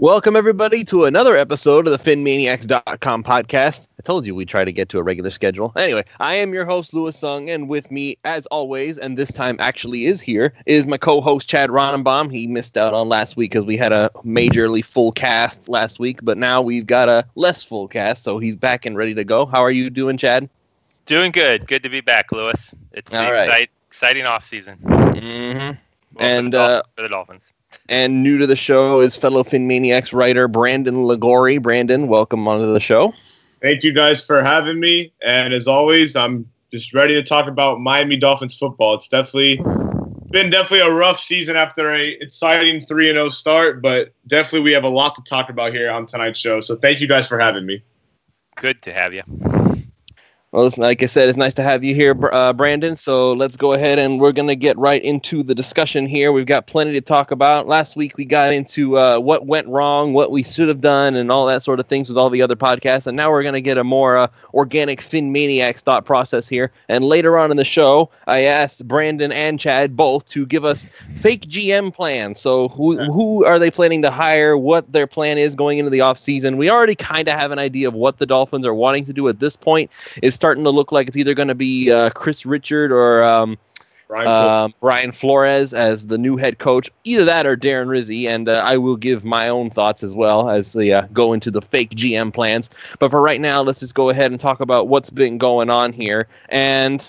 Welcome, everybody, to another episode of the PhinManiacs.com podcast. I told you we'd try to get to a regular schedule. Anyway, I am your host, Louis Sung, and with me, as always, and this time actually is here, is my co-host, Chad Ronenbaum. He missed out on last week because we had a majorly full cast last week, but now we've got a less full cast, so he's back and ready to go. How are you doing, Chad? Doing good. Good to be back, Louis. It's an exciting offseason. Mm-hmm. And for the Dolphins. And new to the show is fellow PhinManiacs writer Brandon Ligori. Brandon, welcome onto the show. Thank you guys for having me. And as always, I'm just ready to talk about Miami Dolphins football. It's been a rough season after an exciting 3-0 start, but definitely we have a lot to talk about here on tonight's show. So thank you guys for having me. Good to have you. Well, listen, like I said, it's nice to have you here, Brandon. So let's go ahead and we're going to get right into the discussion here. We've got plenty to talk about. Last week, we got into what went wrong, what we should have done, and all that sort of things with all the other podcasts. And now we're going to get a more organic PhinManiacs thought process here. And later on in the show, I asked Brandon and Chad both to give us fake GM plans. So who are they planning to hire, what their plan is going into the offseason. We already kind of have an idea of what the Dolphins are wanting to do at this point. It's starting to look like it's either going to be Chris Richard or Brian Flores as the new head coach. Either that or Darren Rizzi, and I will give my own thoughts as well as we go into the fake GM plans. But for right now, let's just go ahead and talk about what's been going on here. And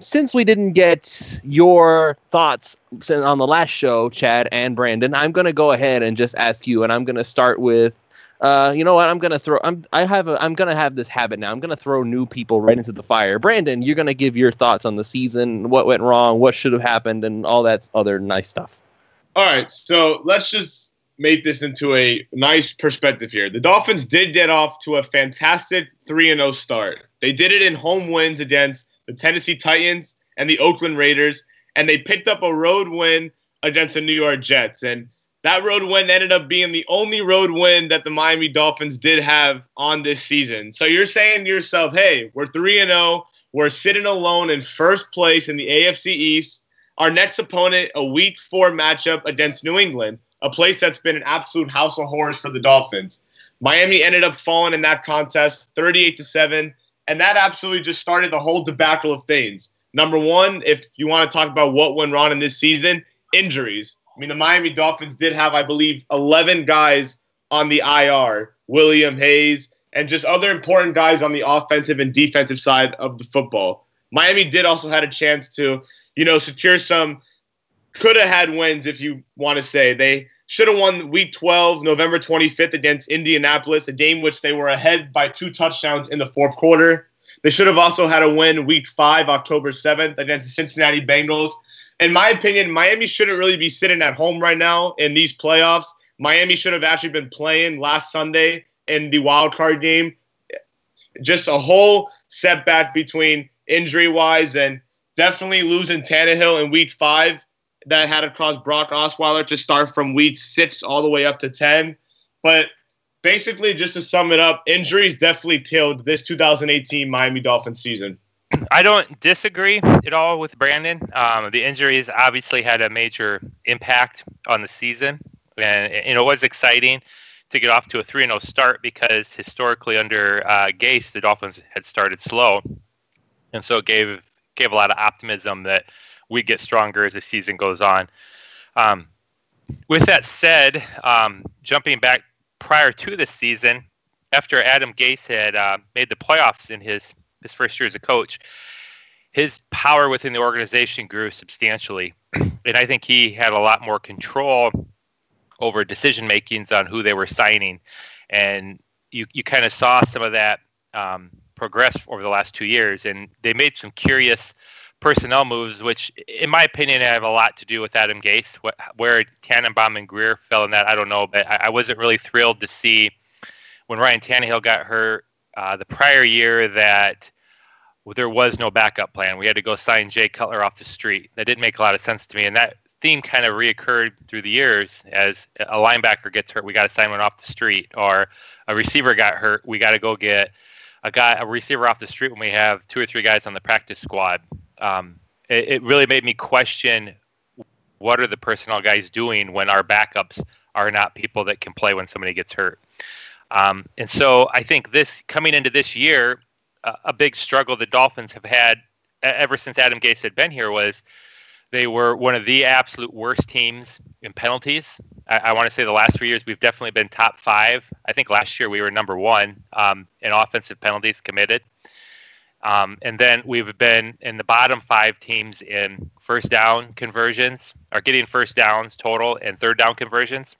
since we didn't get your thoughts on the last show, Chad and Brandon, I'm going to go ahead and just ask you, and I'm going to start with you know what? I'm gonna have this habit now. I'm gonna throw new people right into the fire. Brandon, you're gonna give your thoughts on the season, what went wrong, what should have happened, and all that other nice stuff. All right, so let's just make this into a nice perspective here. The Dolphins did get off to a fantastic 3-0 start. They did it in home wins against the Tennessee Titans and the Oakland Raiders, and they picked up a road win against the New York Jets. And that road win ended up being the only road win that the Miami Dolphins did have on this season. So you're saying to yourself, hey, we're 3-0. We're sitting alone in first place in the AFC East. Our next opponent, a Week 4 matchup against New England, a place that's been an absolute house of horrors for the Dolphins. Miami ended up falling in that contest 38-7, and that absolutely just started the whole debacle of things. Number one, if you want to talk about what went wrong in this season, injuries. I mean, the Miami Dolphins did have, I believe, 11 guys on the IR, William Hayes, and just other important guys on the offensive and defensive side of the football. Miami did also had a chance to, secure some could-have-had wins, if you want to say. They should have won Week 12, November 25th against Indianapolis, a game which they were ahead by 2 touchdowns in the fourth quarter. They should have also had a win Week 5, October 7th against the Cincinnati Bengals. In my opinion, Miami shouldn't really be sitting at home right now in these playoffs. Miami should have actually been playing last Sunday in the wild card game. Just a whole setback between injury-wise and definitely losing Tannehill in Week 5 that had to cause Brock Osweiler to start from Week 6 all the way up to 10. But basically, just to sum it up, injuries definitely killed this 2018 Miami Dolphins season. I don't disagree at all with Brandon. The injuries obviously had a major impact on the season. And it was exciting to get off to a 3-0 start because historically under Gase, the Dolphins had started slow. And so it gave a lot of optimism that we'd get stronger as the season goes on. With that said, jumping back prior to this season, after Adam Gase had made the playoffs in his first year as a coach, his power within the organization grew substantially. And I think he had a lot more control over decision makings on who they were signing. And you kind of saw some of that progress over the last 2 years. And they made some curious personnel moves, which in my opinion have a lot to do with Adam Gase. Where Tannenbaum and Greer fell in that, I don't know. But I wasn't really thrilled to see when Ryan Tannehill got hurt the prior year that there was no backup plan. We had to go sign Jay Cutler off the street. That didn't make a lot of sense to me. And that theme kind of reoccurred through the years. As a linebacker gets hurt, we got to sign one off the street. Or a receiver got hurt, we got to go get a receiver off the street when we have 2 or 3 guys on the practice squad. It really made me question, what are the personnel guys doing when our backups are not people that can play when somebody gets hurt. And so I think coming into this year, a big struggle the Dolphins have had ever since Adam Gase had been here was they were one of the absolute worst teams in penalties. I want to say the last 3 years we've definitely been top 5. I think last year we were number 1 in offensive penalties committed. And then we've been in the bottom 5 teams in first down conversions, or getting first downs total, and third down conversions,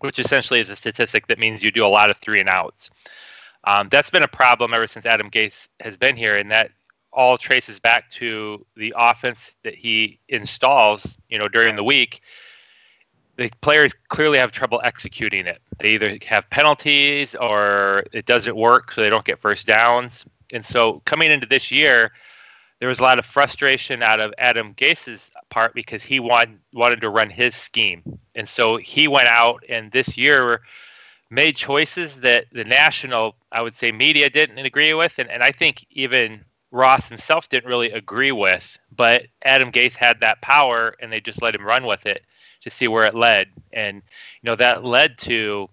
which essentially is a statistic that means you do a lot of 3 and outs. That's been a problem ever since Adam Gase has been here, and that all traces back to the offense that he installs, during the week. The players clearly have trouble executing it. They either have penalties or it doesn't work, so they don't get first downs. And so coming into this year, there was a lot of frustration out of Adam Gase's part because he wanted to run his scheme. And so he went out and this year made choices that the national, I would say, media didn't agree with. And I think even Ross himself didn't really agree with. But Adam Gase had that power and they just let him run with it to see where it led. And, that led to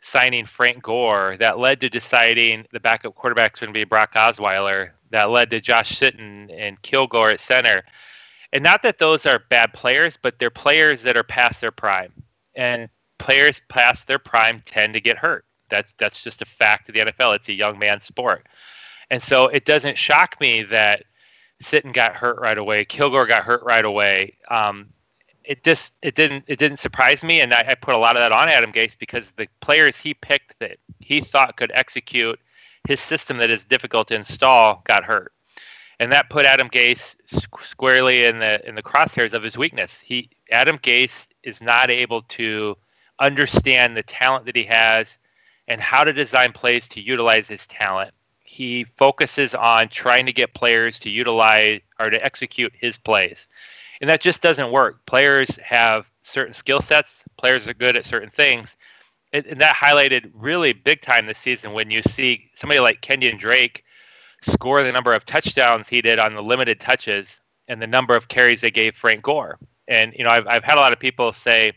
signing Frank Gore. That led to deciding the backup quarterback's going to be Brock Osweiler. That led to Josh Sitton and Kilgore at center. And not that those are bad players, but they're players that are past their prime. And players past their prime tend to get hurt. That's just a fact of the NFL. It's a young man's sport. And so it doesn't shock me that Sitton got hurt right away. Kilgore got hurt right away. It didn't surprise me, and I put a lot of that on Adam Gase because the players he picked that he thought could execute his system that is difficult to install got hurt, and that put Adam Gase squarely in the crosshairs of his weakness. Adam Gase is not able to understand the talent that he has and how to design plays to utilize his talent. He focuses on trying to get players to utilize or to execute his plays. And that just doesn't work. Players have certain skill sets. Players are good at certain things. And that highlighted really big time this season when you see somebody like Kenyon Drake score the number of touchdowns he did on the limited touches and the number of carries they gave Frank Gore. And, I've had a lot of people say,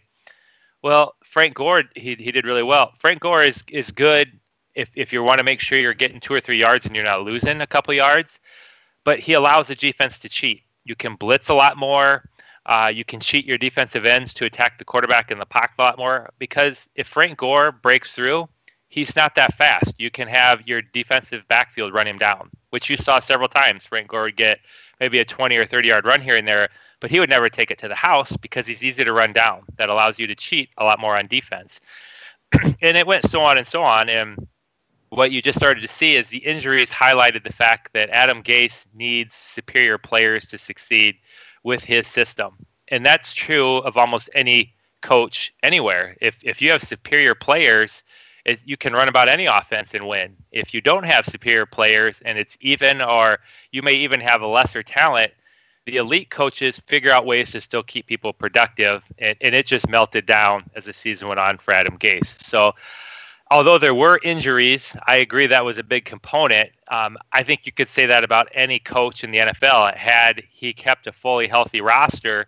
well, Frank Gore, he did really well. Frank Gore is good if you want to make sure you're getting 2 or 3 yards and you're not losing a couple yards, but he allows the defense to cheat. You can blitz a lot more. You can cheat your defensive ends to attack the quarterback in the pocket a lot more, because if Frank Gore breaks through, he's not that fast. You can have your defensive backfield run him down, which you saw several times. Frank Gore would get maybe a 20 or 30-yard run here and there, but he would never take it to the house because he's easy to run down. That allows you to cheat a lot more on defense. And it went so on and so on. And what you just started to see is the injuries highlighted the fact that Adam Gase needs superior players to succeed with his system. And that's true of almost any coach anywhere. If you have superior players, you can run about any offense and win. If you don't have superior players and it's even, or you may even have a lesser talent, the elite coaches figure out ways to still keep people productive. And it just melted down as the season went on for Adam Gase. So although there were injuries, I agree that was a big component. I think you could say that about any coach in the NFL. Had he kept a fully healthy roster,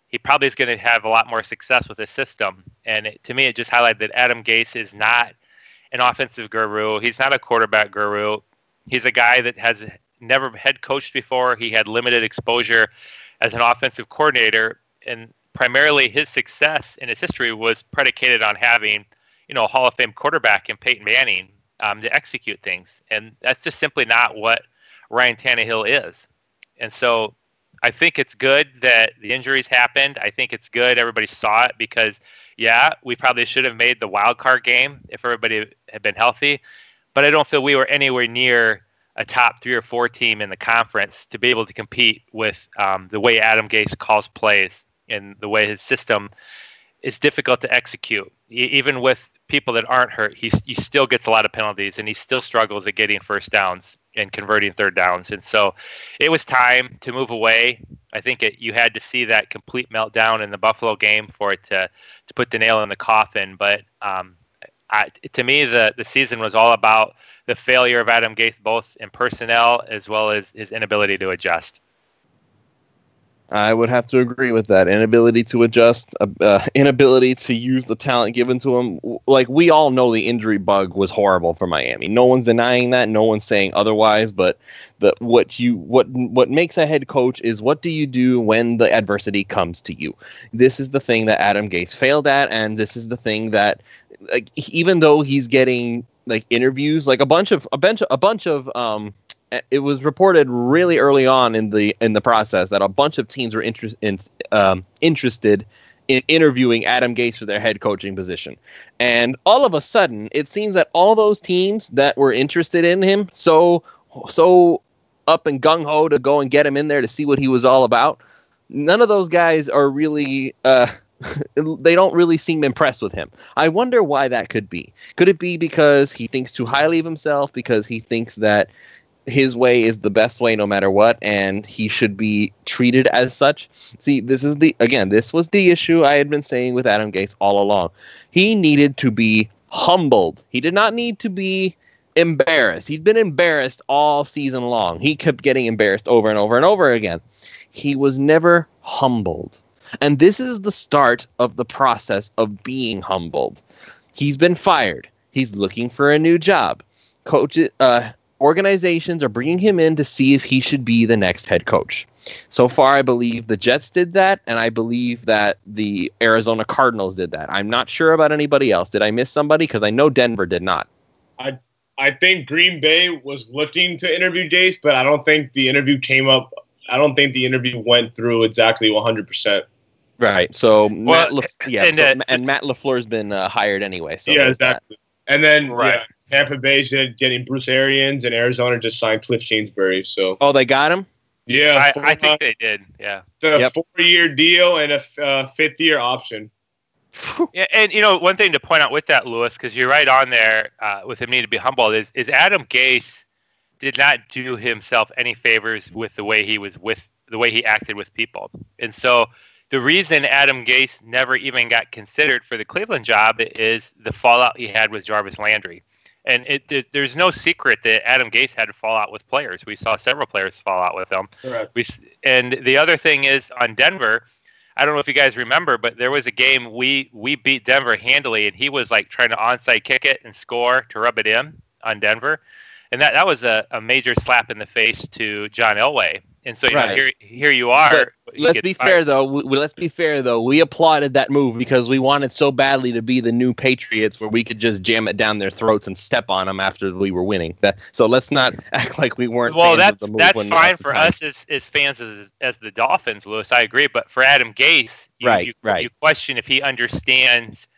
he probably is going to have a lot more success with his system. And to me, it just highlighted that Adam Gase is not an offensive guru. He's not a quarterback guru. He's a guy that has never head coached before. He had limited exposure as an offensive coordinator. And primarily his success in his history was predicated on having a Hall of Fame quarterback in Peyton Manning to execute things. And that's just simply not what Ryan Tannehill is. And so I think it's good that the injuries happened. I think it's good everybody saw it because, we probably should have made the wild card game if everybody had been healthy. But I don't feel we were anywhere near a top 3 or 4 team in the conference to be able to compete with the way Adam Gase calls plays and the way his system is difficult to execute. Even with people that aren't hurt, he still gets a lot of penalties and he still struggles at getting first downs and converting third downs. And so it was time to move away. I think you had to see that complete meltdown in the Buffalo game for it to put the nail in the coffin. But to me, the season was all about the failure of Adam Gase, both in personnel as well as his inability to adjust. I would have to agree with that. Inability to adjust, inability to use the talent given to him. Like, we all know the injury bug was horrible for Miami. No one's denying that. No one's saying otherwise. But what makes a head coach is, what do you do when the adversity comes to you? This is the thing that Adam Gase failed at, and this is the thing that, like, even though he's getting like interviews, like a bunch of it was reported really early on in the process that a bunch of teams were interested in interviewing Adam Gase for their head coaching position. And all of a sudden, it seems that all those teams that were interested in him, so up and gung-ho to go and get him in there to see what he was all about, none of those guys are really they don't really seem impressed with him. I wonder why that could be. Could it be because he thinks too highly of himself, because he thinks that his way is the best way no matter what, and he should be treated as such? See, this was the issue I had been saying with Adam Gase all along. He needed to be humbled. He did not need to be embarrassed. He'd been embarrassed all season long. He kept getting embarrassed over and over and over again. He was never humbled. And this is the start of the process of being humbled. He's been fired. He's looking for a new job. Organizations are bringing him in to see if he should be the next head coach. So far, I believe the Jets did that, and I believe that the Arizona Cardinals did that. I'm not sure about anybody else. Did I miss somebody? Because I know Denver did not. I think Green Bay was looking to interview Gase, but I don't think the interview came up. I don't think the interview went through exactly 100%. Right. So Matt LaFleur's been hired anyway. So yeah, exactly. And then Tampa Bay said getting Bruce Arians, and Arizona just signed Cliff Kingsbury. So they got him. Yeah, I think they did. Yeah, it's a 4-year deal and a 5th-year option. Yeah, and one thing to point out with that, Lewis, because you're right on there with him needing to be humbled, is Adam Gase did not do himself any favors with the way he acted with people, and so the reason Adam Gase never even got considered for the Cleveland job is the fallout he had with Jarvis Landry. And there's no secret that Adam Gase had to fall out with players. We saw several players fall out with him. Correct. And the other thing is on Denver, I don't know if you guys remember, but there was a game we beat Denver handily, and he was like trying to onside kick it and score to rub it in on Denver. And that was a major slap in the face to John Elway. And so here you are. Let's be fair though. We applauded that move because we wanted so badly to be the new Patriots, where we could just jam it down their throats and step on them after we were winning. So let's not act like we weren't. Well, that's fine for us as fans as the Dolphins, Lewis. I agree, but for Adam Gase, you question if he understands.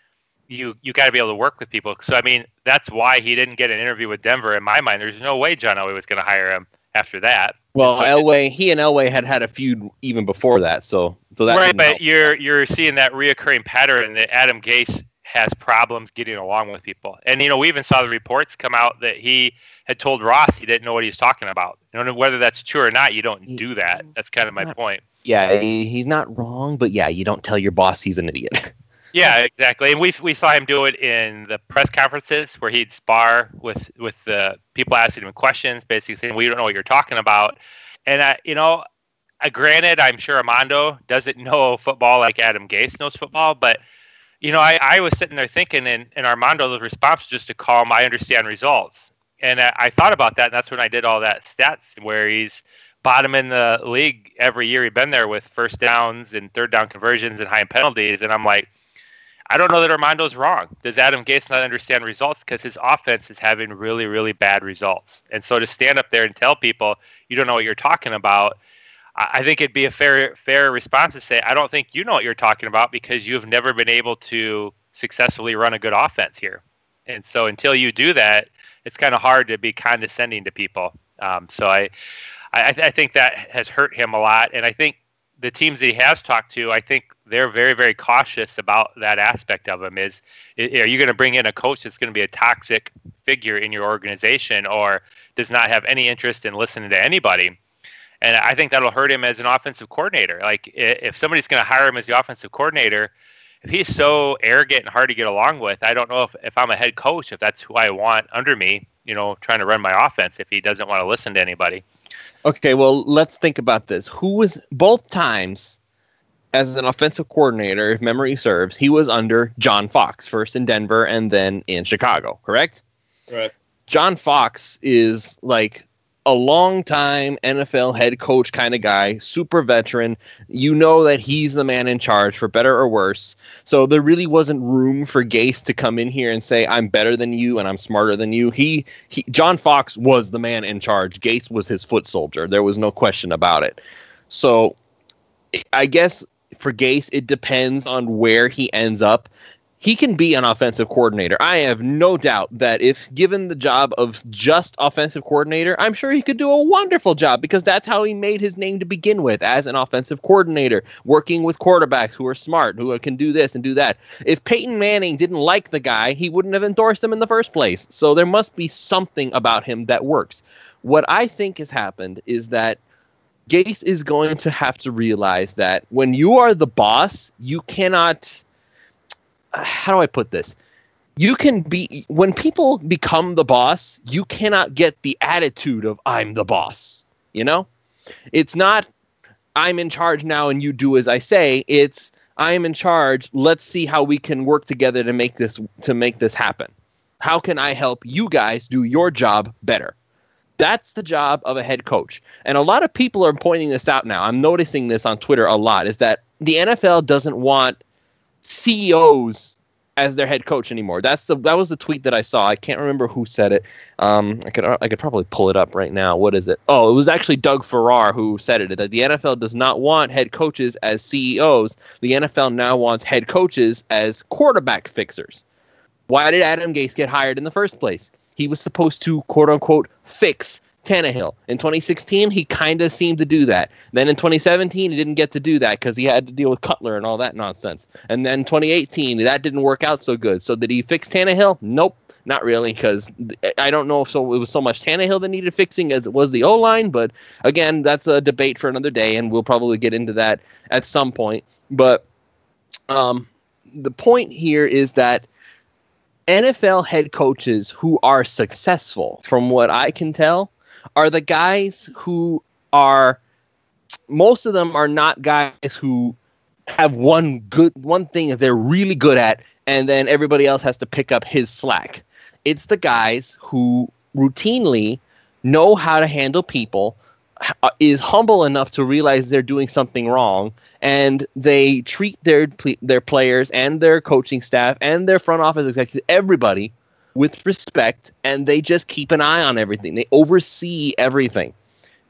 You got to be able to work with people. So I mean, that's why he didn't get an interview with Denver. In my mind, there's no way John Elway was going to hire him after that. Well, he and Elway had a feud even before that, so that right. But you're seeing that reoccurring pattern that Adam Gase has problems getting along with people, and we even saw the reports come out that he had told Ross he didn't know what he was talking about. Whether that's true or not, you don't do that. That's kind of my point. Yeah, he's not wrong, but yeah, you don't tell your boss he's an idiot. Yeah, exactly. And we saw him do it in the press conferences where he'd spar with the people asking him questions, basically saying, "We don't know what you're talking about." And granted, I'm sure Armando doesn't know football like Adam Gase knows football, but I was sitting there thinking, and Armando's response was just to call him, "I understand results." And I thought about that, and that's when I did all that stats where he's bottom in the league every year he's been there with first downs and third down conversions and high penalties, and I'm like, I don't know that Armando's wrong. Does Adam Gase not understand results? Because his offense is having really, really bad results. And so to stand up there and tell people you don't know what you're talking about, I think it'd be a fair response to say, I don't think you know what you're talking about because you've never been able to successfully run a good offense here. And so until you do that, it's kind of hard to be condescending to people. So I think that has hurt him a lot. And I think the teams that he has talked to, I think they're very, very cautious about that aspect of him. Are you going to bring in a coach that's going to be a toxic figure in your organization or does not have any interest in listening to anybody? And I think that'll hurt him as an offensive coordinator. Like if somebody's going to hire him as the offensive coordinator, if he's so arrogant and hard to get along with, I don't know if I'm a head coach, if that's who I want under me, trying to run my offense, if he doesn't want to listen to anybody. Okay, well, let's think about this. Who was both times as an offensive coordinator, if memory serves, he was under John Fox, first in Denver and then in Chicago, correct? Right. John Fox is like a long-time NFL head coach kind of guy, super veteran. You know that he's the man in charge, for better or worse. So there really wasn't room for Gase to come in here and say, I'm better than you and I'm smarter than you. John Fox was the man in charge. Gase was his foot soldier. There was no question about it. So I guess for Gase, it depends on where he ends up. He can be an offensive coordinator. I have no doubt that if given the job of just offensive coordinator, I'm sure he could do a wonderful job, because that's how he made his name to begin with, as an offensive coordinator, working with quarterbacks who are smart, who can do this and do that. If Peyton Manning didn't like the guy, he wouldn't have endorsed him in the first place. So there must be something about him that works. What I think has happened is that Gase is going to have to realize that when you are the boss, you cannot... How do I put this? When people become the boss, you cannot get the attitude of I'm the boss. You know, it's not I'm in charge now and you do as I say. It's I'm in charge. Let's see how we can work together to make this happen. How can I help you guys do your job better? That's the job of a head coach. And a lot of people are pointing this out now. I'm noticing this on Twitter a lot, is that the NFL doesn't want CEOs as their head coach anymore. That was the tweet that I saw. I can't remember who said it. I could probably pull it up right now. What is it? Oh, it was actually Doug Farrar who said it, that the NFL does not want head coaches as CEOs. The NFL now wants head coaches as quarterback fixers. Why did Adam Gase get hired in the first place? He was supposed to, quote unquote, fix Tannehill. In 2016, he kind of seemed to do that. Then in 2017, he didn't get to do that because he had to deal with Cutler and all that nonsense. And then 2018, that didn't work out so good. So did he fix Tannehill? Nope, not really, because I don't know if it was so much Tannehill that needed fixing as it was the O-line. But again, that's a debate for another day, and we'll probably get into that at some point. But the point here is that NFL head coaches who are successful, from what I can tell, are the guys who are, most of them are not guys who have one thing that they're really good at, and then everybody else has to pick up his slack. It's the guys who routinely know how to handle people, is humble enough to realize they're doing something wrong, and they treat their players and their coaching staff and their front office executives, everybody, with respect, and they just keep an eye on everything. They oversee everything.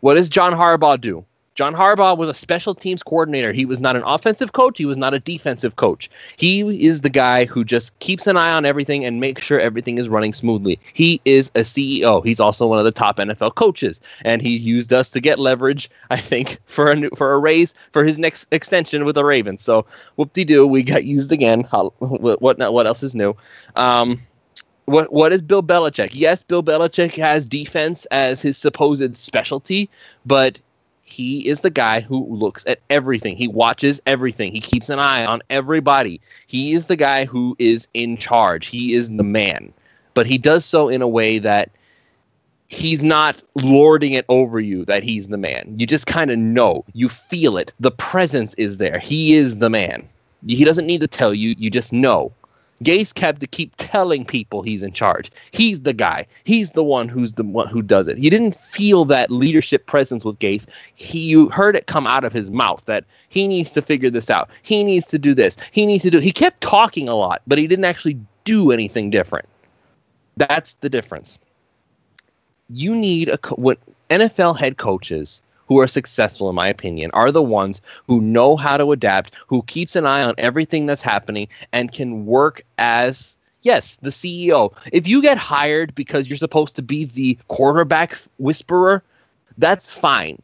What does John Harbaugh do? John Harbaugh was a special teams coordinator. He was not an offensive coach. He was not a defensive coach. He is the guy who just keeps an eye on everything and makes sure everything is running smoothly. He is a CEO. He's also one of the top NFL coaches, and he used us to get leverage, I think, for a raise for his next extension with the Ravens. So whoop-de-doo, we got used again. What else is new? What is Bill Belichick? Yes, Bill Belichick has defense as his supposed specialty, but he is the guy who looks at everything. He watches everything. He keeps an eye on everybody. He is the guy who is in charge. He is the man. But he does so in a way that he's not lording it over you, that he's the man. You just kind of know. You feel it. The presence is there. He is the man. He doesn't need to tell you. You just know. Gase kept to keep telling people he's in charge. He's the guy. He's the one who does it. You didn't feel that leadership presence with Gase. You heard it come out of his mouth that he needs to figure this out. He needs to do this. He kept talking a lot, but he didn't actually do anything different. That's the difference. You need what NFL head coaches who are successful, in my opinion, are the ones who know how to adapt, who keeps an eye on everything that's happening, and can work as, yes, the CEO. If you get hired because you're supposed to be the quarterback whisperer, that's fine.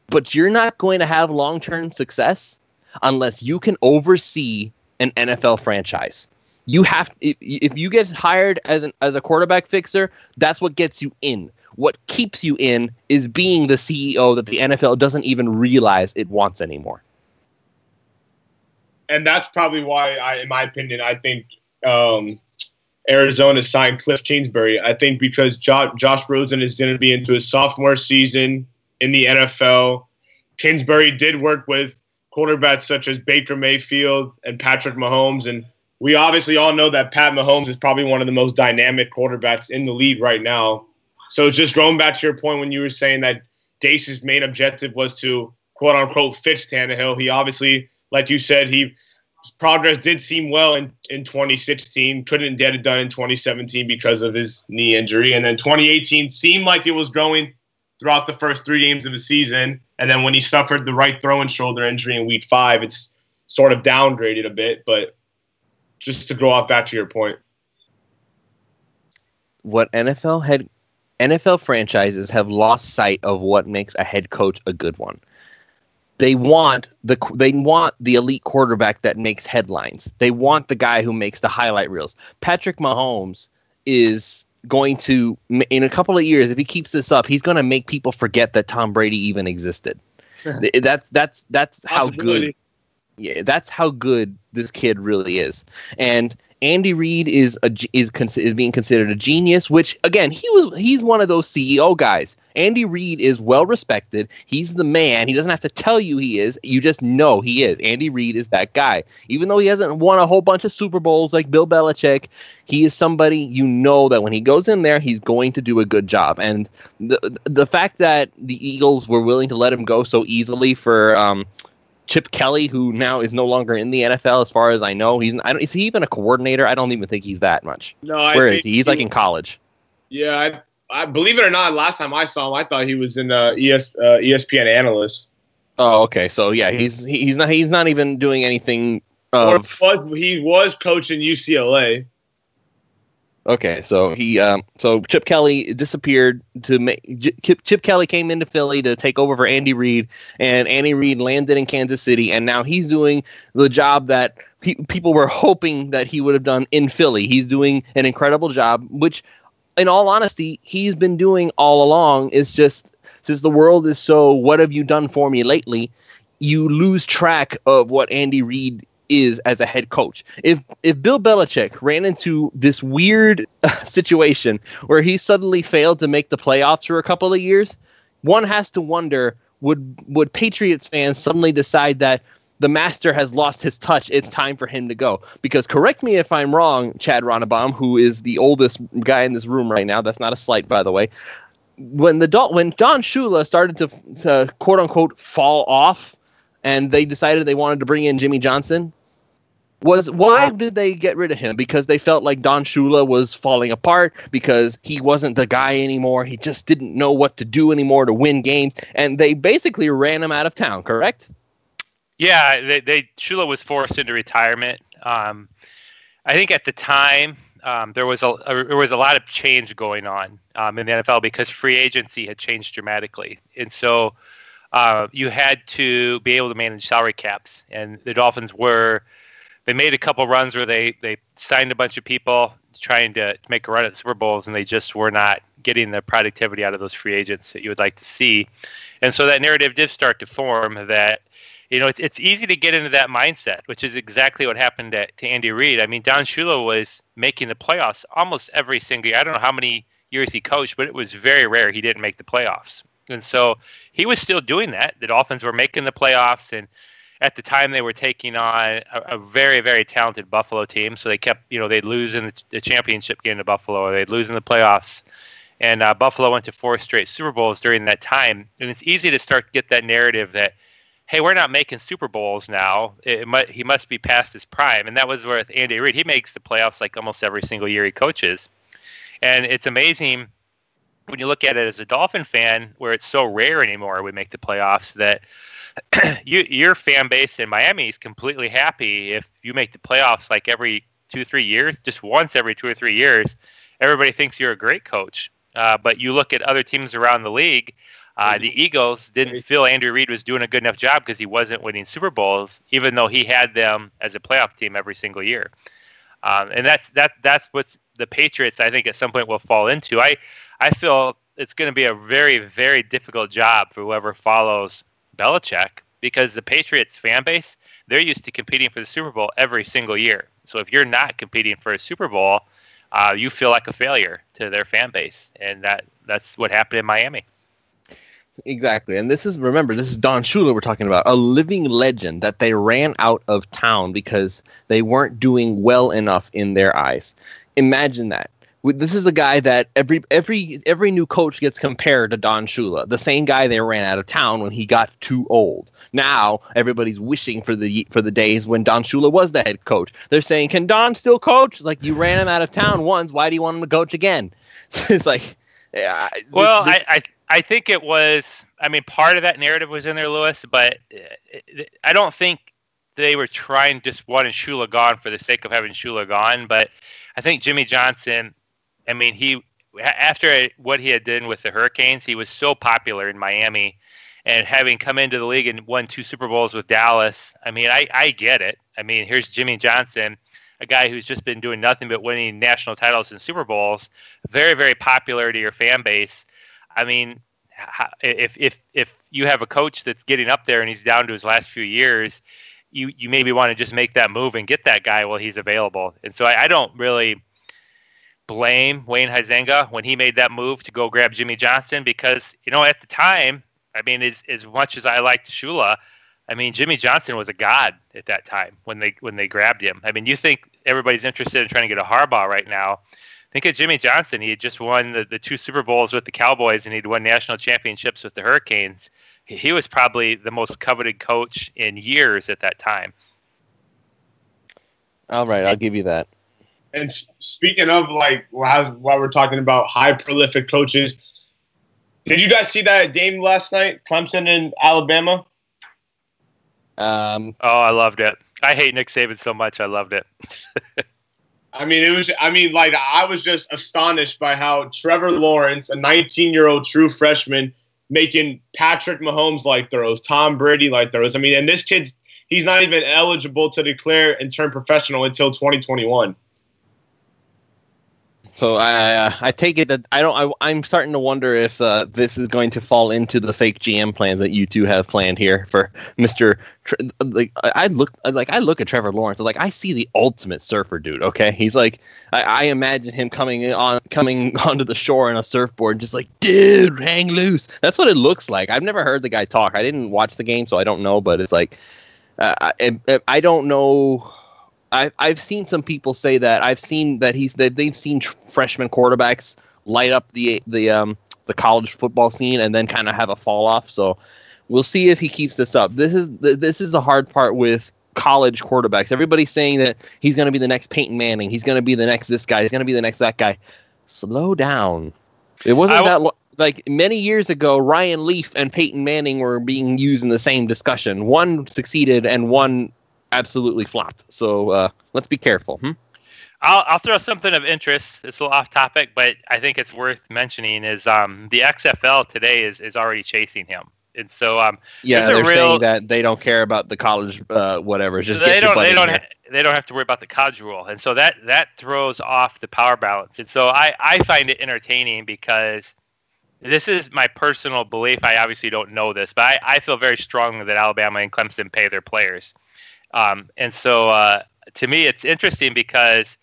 But you're not going to have long-term success unless you can oversee an NFL franchise. You have, if you get hired as a quarterback fixer, that's what gets you in. What keeps you in is being the CEO that the NFL doesn't even realize it wants anymore. And that's probably why, in my opinion, I think Arizona signed Cliff Kingsbury. I think because Josh Rosen is going to be into his sophomore season. in the NFL. Kingsbury did work with quarterbacks such as Baker Mayfield and Patrick Mahomes, and we obviously all know that Pat Mahomes is probably one of the most dynamic quarterbacks in the league right now. So it's just going back to your point when you were saying that Gase's main objective was to quote-unquote fix Tannehill. He obviously, like you said, his progress did seem well in 2016. Couldn't get it done in 2017 because of his knee injury. And then 2018 seemed like it was going throughout the first 3 games of the season. And then when he suffered the right throw and shoulder injury in week 5, it's sort of downgraded a bit. But just to go off back to your point. What NFL franchises have lost sight of what makes a head coach a good one. They want the elite quarterback that makes headlines. They want the guy who makes the highlight reels. Patrick Mahomes is going to, in a couple of years, if he keeps this up, he's going to make people forget that Tom Brady even existed. That's how good. Yeah, that's how good this kid really is. And Andy Reid is being considered a genius, which again, he's one of those CEO guys. Andy Reid is well respected. He's the man. He doesn't have to tell you he is. You just know he is. Andy Reid is that guy. Even though he hasn't won a whole bunch of Super Bowls like Bill Belichick, he is somebody you know that when he goes in there, he's going to do a good job. And the fact that the Eagles were willing to let him go so easily for Chip Kelly, who now is no longer in the NFL, as far as I know. Is he even a coordinator? I don't even think he's that much. No, Where is he? He's like in college. Yeah, I believe it or not, last time I saw him, I thought he was an ESPN analyst. Oh, okay. So yeah, he's not even doing anything. He was coaching UCLA. Okay, so Chip Kelly disappeared Chip Kelly came into Philly to take over for Andy Reid, and Andy Reid landed in Kansas City, and now he's doing the job that people were hoping that he would have done in Philly. He's doing an incredible job, which, in all honesty, he's been doing all along. It's just, since the world is so, what have you done for me lately, you lose track of what Andy Reid is as a head coach. If Bill Belichick ran into this weird situation where he suddenly failed to make the playoffs for a couple of years, one has to wonder, would Patriots fans suddenly decide that the master has lost his touch, it's time for him to go? Because, correct me if I'm wrong, Chad Ronnebaum, who is the oldest guy in this room right now, that's not a slight, by the way, when Don Shula started to quote unquote fall off, and they decided they wanted to bring in Jimmy Johnson, why did they get rid of him? Because they felt like Don Shula was falling apart, because he wasn't the guy anymore. He just didn't know what to do anymore to win games, and they basically ran him out of town, correct? Yeah, Shula was forced into retirement. I think at the time there was a lot of change going on in the NFL because free agency had changed dramatically, and so you had to be able to manage salary caps. And the Dolphins they made a couple runs where they signed a bunch of people trying to make a run at Super Bowls, and they just were not getting the productivity out of those free agents that you would like to see. And so that narrative did start to form that, it's easy to get into that mindset, which is exactly what happened to Andy Reid. I mean, Don Shula was making the playoffs almost every single year. I don't know how many years he coached, but it was very rare he didn't make the playoffs. And so he was still doing that. The Dolphins were making the playoffs, and at the time they were taking on a very, very talented Buffalo team. So they kept, they'd lose in the championship game to Buffalo, or they'd lose in the playoffs. And Buffalo went to 4 straight Super Bowls during that time. And it's easy to start to get that narrative that, hey, we're not making Super Bowls now. He must be past his prime. And that was with Andy Reid. He makes the playoffs like almost every single year he coaches. And it's amazing when you look at it as a Dolphin fan, where it's so rare anymore we make the playoffs, that your fan base in Miami is completely happy if you make the playoffs like every 2-3 years, just once every 2 or 3 years. Everybody thinks you're a great coach. But you look at other teams around the league, the Eagles didn't feel Andrew Reid was doing a good enough job because he wasn't winning Super Bowls, even though he had them as a playoff team every single year. And that's what the Patriots, I think, at some point will fall into. I feel it's going to be a very, very difficult job for whoever follows Belichick, because the Patriots fan base, they're used to competing for the Super Bowl every single year. So if you're not competing for a Super Bowl, you feel like a failure to their fan base. And that's what happened in Miami. Exactly. And this is Don Shula we're talking about, a living legend that they ran out of town because they weren't doing well enough in their eyes. Imagine that. This is a guy that every new coach gets compared to Don Shula, the same guy they ran out of town when he got too old. Now everybody's wishing for the days when Don Shula was the head coach. They're saying, "Can Don still coach? Like, you ran him out of town once. Why do you want him to coach again?" It's like, well, I think it was. I mean, part of that narrative was in there, Lewis, but I don't think they were trying just wanting Shula gone for the sake of having Shula gone. But I think Jimmy Johnson. I mean, after what he had done with the Hurricanes, he was so popular in Miami, and having come into the league and won 2 Super Bowls with Dallas. I mean, I get it. I mean, here's Jimmy Johnson, a guy who's just been doing nothing but winning national titles and Super Bowls, very, very popular to your fan base. I mean, if you have a coach that's getting up there and he's down to his last few years, you maybe want to just make that move and get that guy while he's available. And so I don't really blame Wayne Huizenga when he made that move to go grab Jimmy Johnson, because, at the time, I mean, as much as I liked Shula, I mean, Jimmy Johnson was a god at that time when they grabbed him. I mean, you think everybody's interested in trying to get a Harbaugh right now. Think of Jimmy Johnson. He had just won the 2 Super Bowls with the Cowboys, and he'd won national championships with the Hurricanes. He was probably the most coveted coach in years at that time. All right, I'll give you that. And speaking of, like, while we're talking about high prolific coaches, did you guys see that game last night, Clemson and Alabama? Oh, I loved it. I hate Nick Saban so much. I loved it. I was just astonished by how Trevor Lawrence, a 19-year-old true freshman, making Patrick Mahomes-like throws, Tom Brady-like throws. I mean, and this kid's, he's not even eligible to declare and turn professional until 2021. So I take it that I'm starting to wonder if this is going to fall into the fake GM plans that you two have planned here for Mr. I look at Trevor Lawrence, like, I see the ultimate surfer dude. Okay, he's like, I imagine him coming onto the shore on a surfboard, just like, dude, hang loose. That's what it looks like. I've never heard the guy talk. I didn't watch the game, so I don't know. But it's like, I don't know. I've seen some people say that. I've seen that they've seen freshman quarterbacks light up the college football scene and then kind of have a fall off. So we'll see if he keeps this up. This is the hard part with college quarterbacks. Everybody's saying that he's going to be the next Peyton Manning. He's going to be the next this guy. He's going to be the next that guy. Slow down. It wasn't like many years ago, Ryan Leaf and Peyton Manning were being used in the same discussion. One succeeded and one absolutely flopped. So let's be careful. I'll throw something of interest. It's a little off topic, but I think it's worth mentioning is the XFL today is already chasing him. And so they're saying that they don't care about the college whatever. It's just they don't have to worry about the college rule. And so that throws off the power balance. And so I find it entertaining because this is my personal belief. I obviously don't know this, but I feel very strongly that Alabama and Clemson pay their players. And so to me, it's interesting because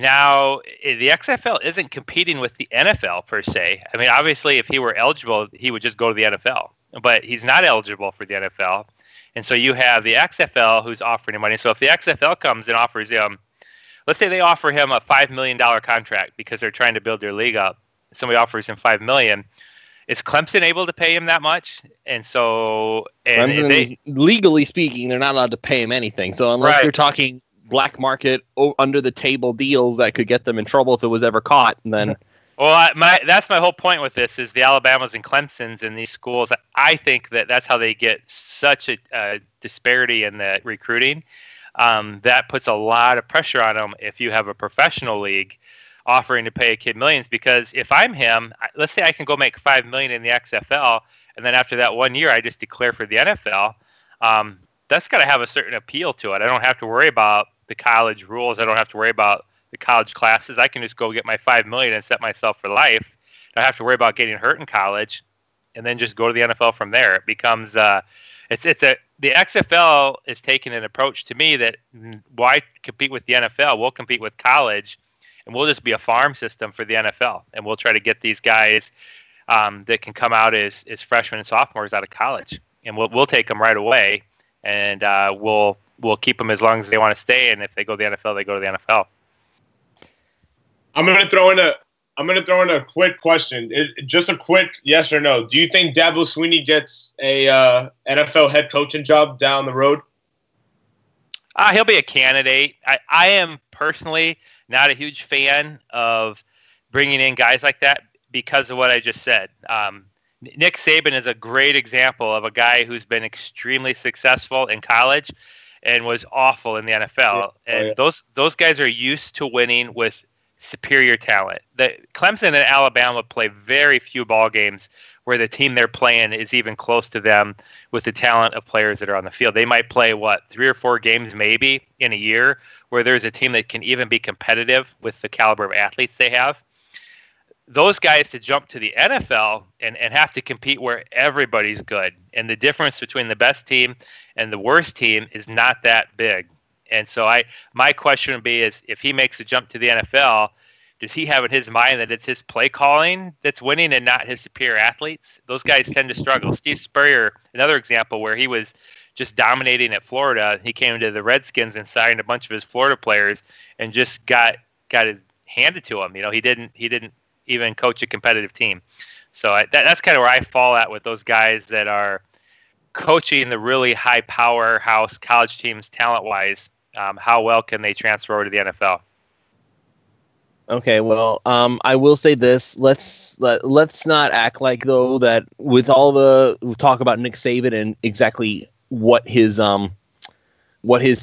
now the XFL isn't competing with the NFL per se. I mean, obviously, if he were eligible, he would just go to the NFL. But he's not eligible for the NFL. And so you have the XFL who's offering him money. So if the XFL comes and offers him, let's say they offer him a $5 million contract because they're trying to build their league up. Somebody offers him $5 million. Is Clemson able to pay him that much? And so, legally speaking, they're not allowed to pay him anything. So unless you're talking black market under the table deals that could get them in trouble if it was ever caught, then. Well, that's my whole point with this is the Alabamas and Clemsons in these schools. I think that's how they get such a disparity in the recruiting. That puts a lot of pressure on them if you have a professional league offering to pay a kid millions, because if I'm him, let's say I can go make $5 million in the XFL, and then after that 1 year, I just declare for the NFL. That's got to have a certain appeal to it. I don't have to worry about the college rules. I don't have to worry about the college classes. I can just go get my $5 million and set myself for life. I don't have to worry about getting hurt in college, and then just go to the NFL from there. It becomes the XFL is taking an approach to me that why compete with the NFL? We'll compete with college. And we'll just be a farm system for the NFL, and we'll try to get these guys that can come out as freshmen and sophomores out of college, and we'll take them right away, and we'll keep them as long as they want to stay. And if they go to the NFL, they go to the NFL. I'm gonna throw in a quick question. Just a quick yes or no. Do you think Dabo Swinney gets a NFL head coaching job down the road? He'll be a candidate. I am personally not a huge fan of bringing in guys like that because of what I just said. Nick Saban is a great example of a guy who's been extremely successful in college and was awful in the NFL. Those guys are used to winning with superior talent. Clemson and Alabama play very few ball games where the team they're playing is even close to them with the talent of players that are on the field. They might play 3 or 4 games maybe in a year where there's a team that can even be competitive with the caliber of athletes they have. Those guys to jump to the NFL and have to compete where everybody's good, and the difference between the best team and the worst team is not that big. And so my question would be is if he makes a jump to the NFL, does he have in his mind that it's his play calling that's winning and not his superior athletes? Those guys tend to struggle. Steve Spurrier, another example where he was just dominating at Florida. He came to the Redskins and signed a bunch of his Florida players and just got it handed to him. He didn't even coach a competitive team. So that's kind of where I fall at with those guys that are coaching the really high powerhouse college teams talent-wise. How well can they transfer over to the NFL? Okay, well, I will say this. Let's not act like, though, that with all the talk about Nick Saban and exactly what his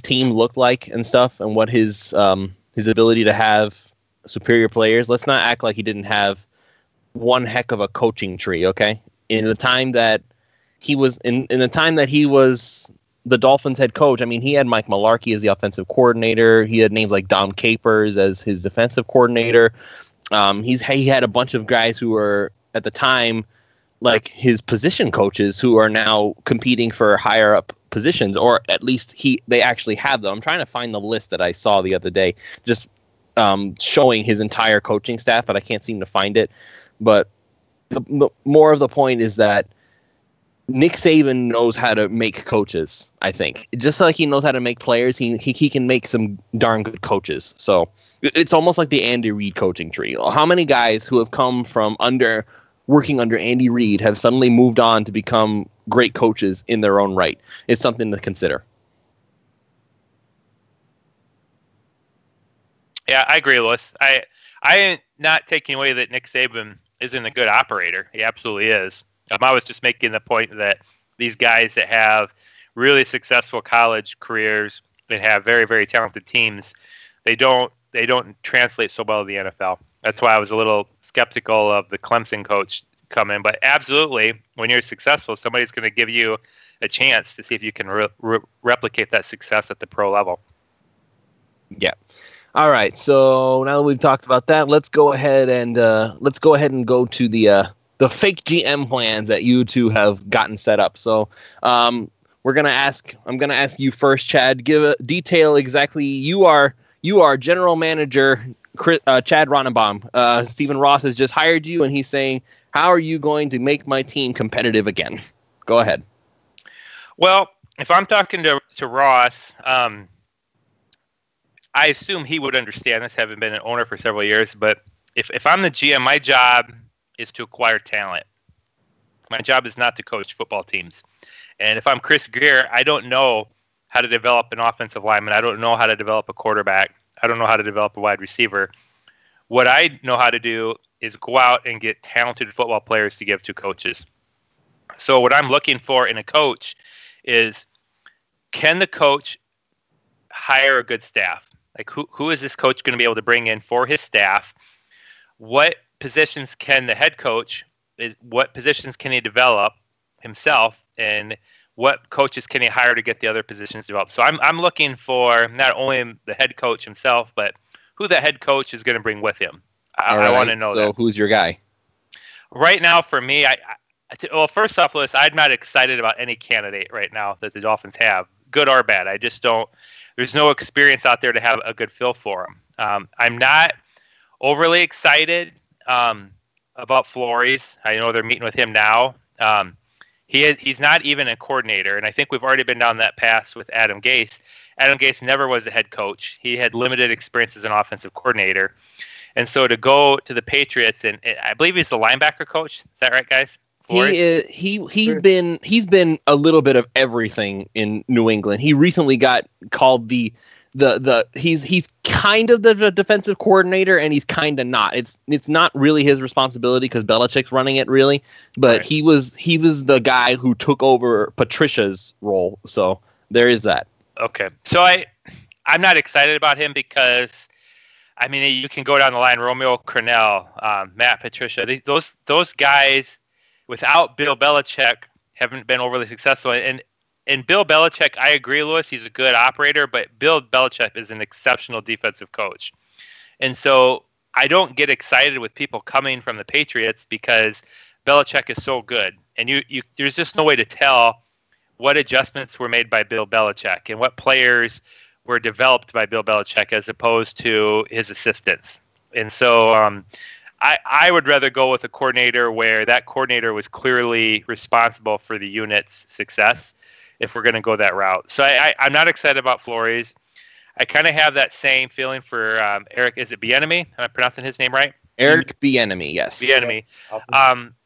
team looked like and stuff, and what his ability to have superior players, let's not act like he didn't have one heck of a coaching tree. Okay, in the time that he was the Dolphins head coach, I mean, he had Mike Mularkey as the offensive coordinator. He had names like Dom Capers as his defensive coordinator. He had a bunch of guys who were at the time like his position coaches who are now competing for higher up positions, or at least they actually have them. I'm trying to find the list that I saw the other day, just showing his entire coaching staff, but I can't seem to find it. But the more of the point is that Nick Saban knows how to make coaches, I think. Just like he knows how to make players, he can make some darn good coaches. So it's almost like the Andy Reid coaching tree. How many guys who have come from working under Andy Reid have suddenly moved on to become great coaches in their own right? It's something to consider. Yeah, I agree, Lewis. I am not taking away that Nick Saban isn't a good operator. He absolutely is. I was just making the point that these guys that have really successful college careers and have very, very talented teams, they don't translate so well to the NFL. That's why I was a little skeptical of the Clemson coach coming. But absolutely, when you're successful, somebody's going to give you a chance to see if you can replicate that success at the pro level. Yeah. All right. So now that we've talked about that, let's go ahead and go to the fake GM plans that you two have gotten set up. So I'm gonna ask you first, Chad. Give a detail exactly. You are general manager Chad Ronenbaum. Stephen Ross has just hired you, and he's saying, "How are you going to make my team competitive again?" Go ahead. Well, if I'm talking to Ross, I assume he would understand this, having been an owner for several years. But if I'm the GM, my job is to acquire talent. My job is not to coach football teams. And if I'm Chris Greer, I don't know how to develop an offensive lineman. I don't know how to develop a quarterback. I don't know how to develop a wide receiver. What I know how to do is go out and get talented football players to give to coaches. So what I'm looking for in a coach is, can the coach hire a good staff? Like who is this coach going to be able to bring in for his staff? What positions can the head coach, what positions can he develop himself, and what coaches can he hire to get the other positions developed? So I'm looking for not only the head coach himself, but who the head coach is going to bring with him. I want to know that. So who's your guy? Right now, for me, well, first off, Lewis, I'm not excited about any candidate right now that the Dolphins have, good or bad. I just don't. There's no experience out there to have a good feel for them. I'm not overly excited about Flores. I know they're meeting with him now. He's not even a coordinator, and I think we've already been down that path with Adam Gase. Adam Gase never was a head coach. He had limited experience as an offensive coordinator. And so to go to the Patriots, and I believe he's the linebacker coach. Is that right, guys? Flores? He's been a little bit of everything in New England. He recently got called he's kind of the defensive coordinator, and he's kind of not. It's not really his responsibility because Belichick's running it, really. But right. He was the guy who took over Patricia's role. So there is that. Okay, so I'm not excited about him because, I mean, you can go down the line: Romeo Crennel, Matt Patricia. Those guys, without Bill Belichick, haven't been overly successful. And Bill Belichick, I agree, Lewis, he's a good operator, but Bill Belichick is an exceptional defensive coach. And so I don't get excited with people coming from the Patriots because Belichick is so good. And there's just no way to tell what adjustments were made by Bill Belichick and what players were developed by Bill Belichick as opposed to his assistants. And so I would rather go with a coordinator where that coordinator was clearly responsible for the unit's success if we're going to go that route. So I'm not excited about Flores. I kind of have that same feeling for Eric. Is it Bieniemy? Am I pronouncing his name right? Eric Bieniemy, yes. Bieniemy.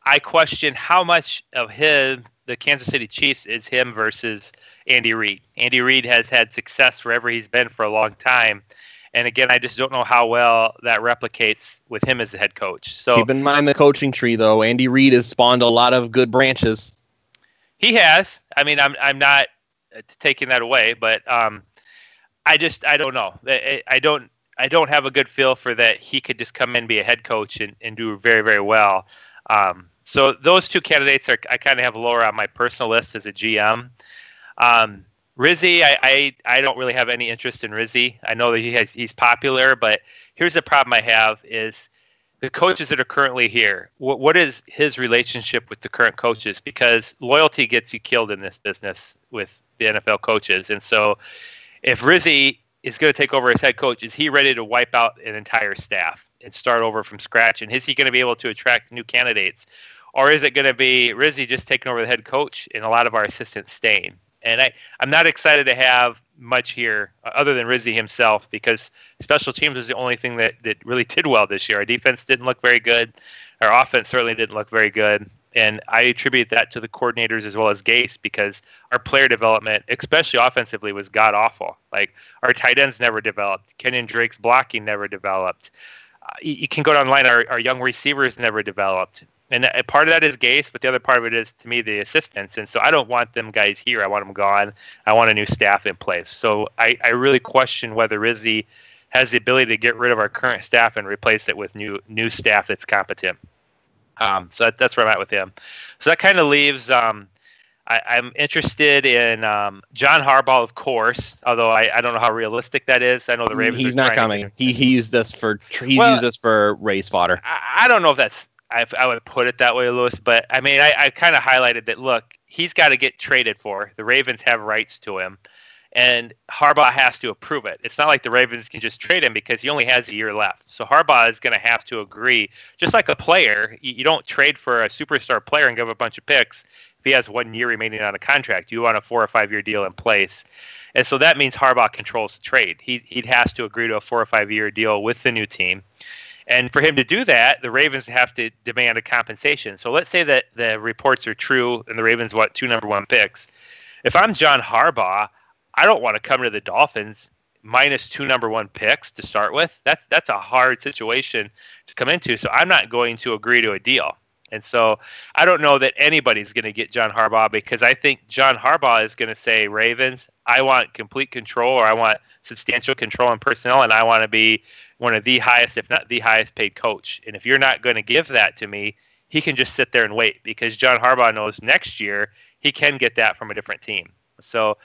I question how much of the Kansas City Chiefs is him versus Andy Reid. Andy Reid has had success wherever he's been for a long time. And again, I just don't know how well that replicates with him as the head coach. So keep in mind the coaching tree, though. Andy Reid has spawned a lot of good branches. He has. I mean, I'm not taking that away, but I don't know. I don't have a good feel for that. He could just come in and be a head coach and do very, very well. So those two candidates I kind of have lower on my personal list as a GM. Rizzi, I don't really have any interest in Rizzi. I know that he's popular, but here's the problem I have is the coaches that are currently here. What is his relationship with the current coaches? Because loyalty gets you killed in this business with the NFL coaches. And so if Rizzi is going to take over as head coach, is he ready to wipe out an entire staff and start over from scratch? And is he going to be able to attract new candidates? Or is it going to be Rizzi just taking over the head coach and a lot of our assistants staying? And I'm not excited to have much here other than Rizzi himself because special teams was the only thing that really did well this year. Our defense didn't look very good. Our offense certainly didn't look very good. And I attribute that to the coordinators as well as Gase because our player development, especially offensively, was god-awful. Like, our tight ends never developed. Kenyon Drake's blocking never developed. You can go down the line. Our young receivers never developed. And part of that is Gase, but the other part of it is, to me, the assistants. And so I don't want them guys here. I want them gone. I want a new staff in place. So I really question whether Rizzi has the ability to get rid of our current staff and replace it with new staff that's competent. So that's where I'm at with him. So that kind of leaves I'm interested in John Harbaugh, of course, although I don't know how realistic that is. I know the Ravens. He's not coming. He used us for race fodder. I don't know if that's – I would put it that way, Lewis. But, I mean, I kind of highlighted that, look, he's got to get traded for. The Ravens have rights to him. And Harbaugh has to approve it. It's not like the Ravens can just trade him because he only has a year left. So Harbaugh is going to have to agree. Just like a player, you don't trade for a superstar player and give a bunch of picks if he has 1 year remaining on a contract. You want a 4 or 5 year deal in place. And so that means Harbaugh controls the trade. He has to agree to a 4 or 5 year deal with the new team. And for him to do that, the Ravens have to demand a compensation. So let's say that the reports are true and the Ravens want 2 number 1 picks. If I'm John Harbaugh, I don't want to come to the Dolphins minus 2 number 1 picks to start with. That's a hard situation to come into. So I'm not going to agree to a deal. And so I don't know that anybody's going to get John Harbaugh because I think John Harbaugh is going to say, Ravens, I want complete control or I want substantial control in personnel and I want to be one of the highest, if not the highest paid coach. And if you're not going to give that to me, he can just sit there and wait because John Harbaugh knows next year he can get that from a different team. So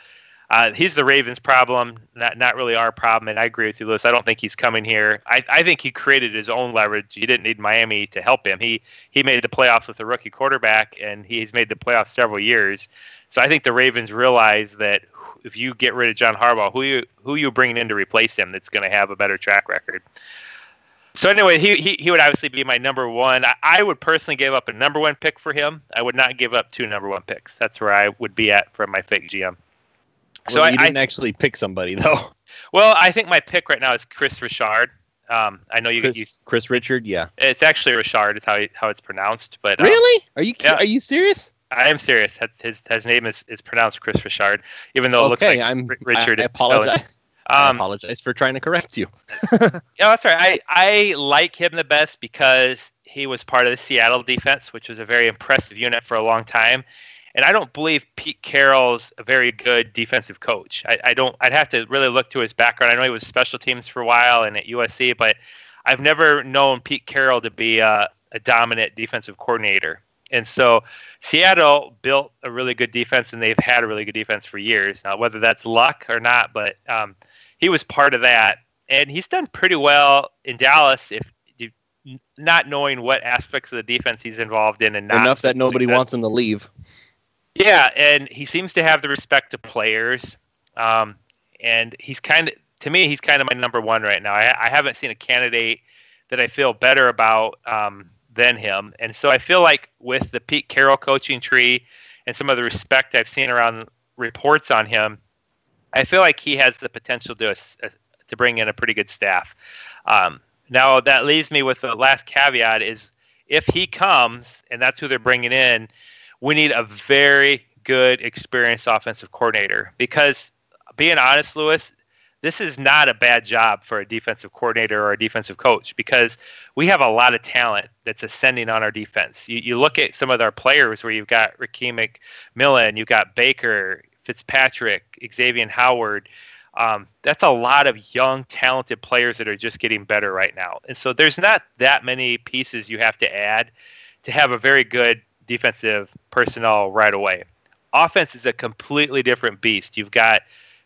he's the Ravens' problem, not really our problem. And I agree with you, Lewis. I don't think he's coming here. I think he created his own leverage. He didn't need Miami to help him. He made the playoffs with a rookie quarterback, and he's made the playoffs several years. So I think the Ravens realize that if you get rid of John Harbaugh, who you bringing in to replace him that's going to have a better track record? So anyway, he would obviously be my number one. I would personally give up a number one pick for him. I would not give up 2 number one picks. That's where I would be at for my fake GM. So you didn't actually pick somebody though. Well, I think my pick right now is Chris Richard. I know Chris Richard. Yeah, it's actually Richard. It's how it's pronounced. But really, are you serious? I am serious. His name is pronounced Chris Richard, even though it looks like Richard. I apologize. I apologize for trying to correct you. Yeah, that's right. I like him the best because he was part of the Seattle defense, which was a very impressive unit for a long time. And I don't believe Pete Carroll's a very good defensive coach. I'd have to really look to his background. I know he was special teams for a while and at USC, but I've never known Pete Carroll to be a dominant defensive coordinator. And so Seattle built a really good defense, and they've had a really good defense for years. Now, whether that's luck or not, but he was part of that. And he's done pretty well in Dallas, not knowing what aspects of the defense he's involved in. And not enough that nobody wants him to leave. Yeah, and he seems to have the respect of players. And he's kind of my number one right now. I haven't seen a candidate that I feel better about than him. And so I feel like with the Pete Carroll coaching tree and some of the respect I've seen around reports on him, I feel like he has the potential to bring in a pretty good staff. Now, that leaves me with the last caveat is if he comes, and that's who they're bringing in, we need a very good, experienced offensive coordinator. Because, being honest, Lewis, this is not a bad job for a defensive coordinator or a defensive coach because we have a lot of talent that's ascending on our defense. You look at some of our players where you've got Raheem McMillan, you've got Baker, Fitzpatrick, Xavier Howard. That's a lot of young, talented players that are just getting better right now. And so there's not that many pieces you have to add to have a very good defensive personnel right away. Offense is a completely different beast. You've got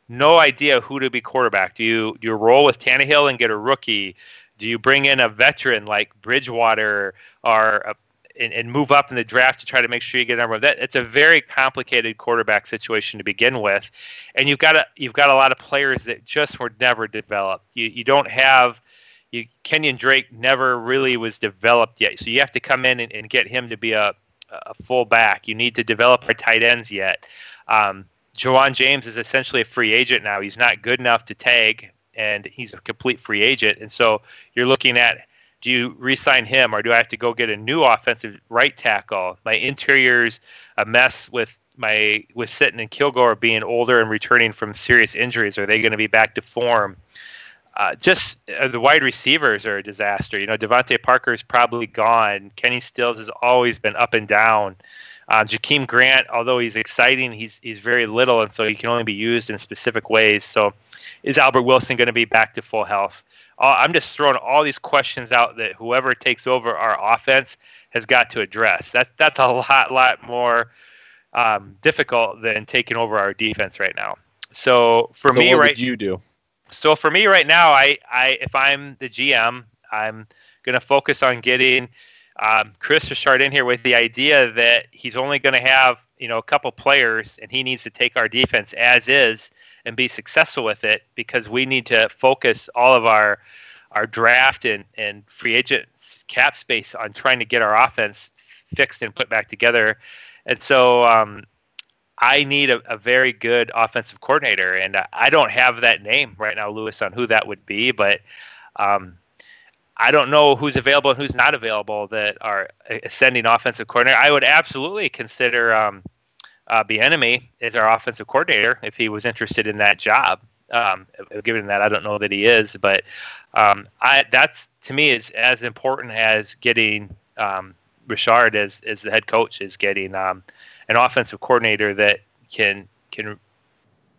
no idea who to be quarterback. Do you roll with Tannehill and get a rookie? Do you bring in a veteran like Bridgewater and move up in the draft to try to make sure you get a number of that? It's a very complicated quarterback situation to begin with, and you've got a lot of players that just were never developed. You don't have Kenyon Drake never really was developed yet, so you have to come in and get him to be a full back. You need to develop our tight ends yet. Jawan James is essentially a free agent now. He's not good enough to tag, and he's a complete free agent. And so you're looking at, do you re-sign him, or do I have to go get a new offensive right tackle? My interior's a mess with Sitton and Kilgore being older and returning from serious injuries. Are they going to be back to form? The wide receivers are a disaster. Devontae Parker's probably gone. Kenny Stills has always been up and down. Jakeem Grant, although he's exciting, he's very little, and so he can only be used in specific ways. So is Albert Wilson going to be back to full health? I'm just throwing all these questions out that whoever takes over our offense has got to address. That's a lot more difficult than taking over our defense right now. So what would you do? So for me right now, if I'm the GM, I'm going to focus on getting Chris Richard in here with the idea that he's only going to have a couple players, and he needs to take our defense as is and be successful with it, because we need to focus all of our draft and free agent cap space on trying to get our offense fixed and put back together. And so I need a very good offensive coordinator, and I don't have that name right now, Lewis, on who that would be, but I don't know who's available and who's not available that are ascending offensive coordinator. I would absolutely consider Bieniemy as our offensive coordinator if he was interested in that job. Given that I don't know that he is, but that's to me is as important as getting Richard as the head coach, is getting an offensive coordinator that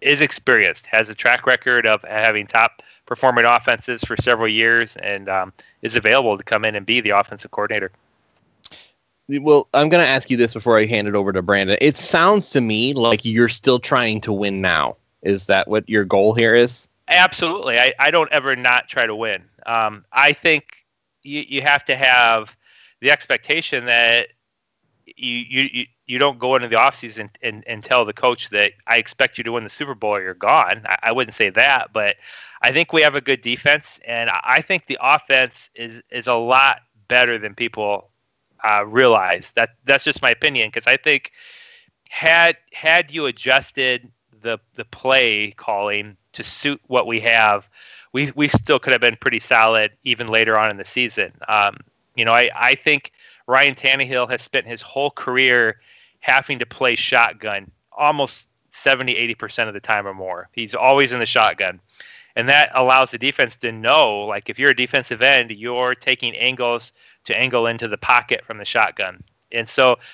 is experienced, has a track record of having top performing offenses for several years, and is available to come in and be the offensive coordinator. Well, I'm going to ask you this before I hand it over to Brandon. It sounds to me like you're still trying to win now. Is that what your goal here is? Absolutely. I don't ever not try to win. I think you have to have the expectation that you don't go into the offseason and tell the coach that I expect you to win the Super Bowl or you're gone. I wouldn't say that, but I think we have a good defense, and I think the offense is a lot better than people realize. That's just my opinion, because I think had you adjusted the play calling to suit what we have, we still could have been pretty solid even later on in the season. I think Ryan Tannehill has spent his whole career having to play shotgun almost 70-80% of the time or more. He's always in the shotgun. And that allows the defense to know, like, if you're a defensive end, you're taking angles to angle into the pocket from the shotgun. And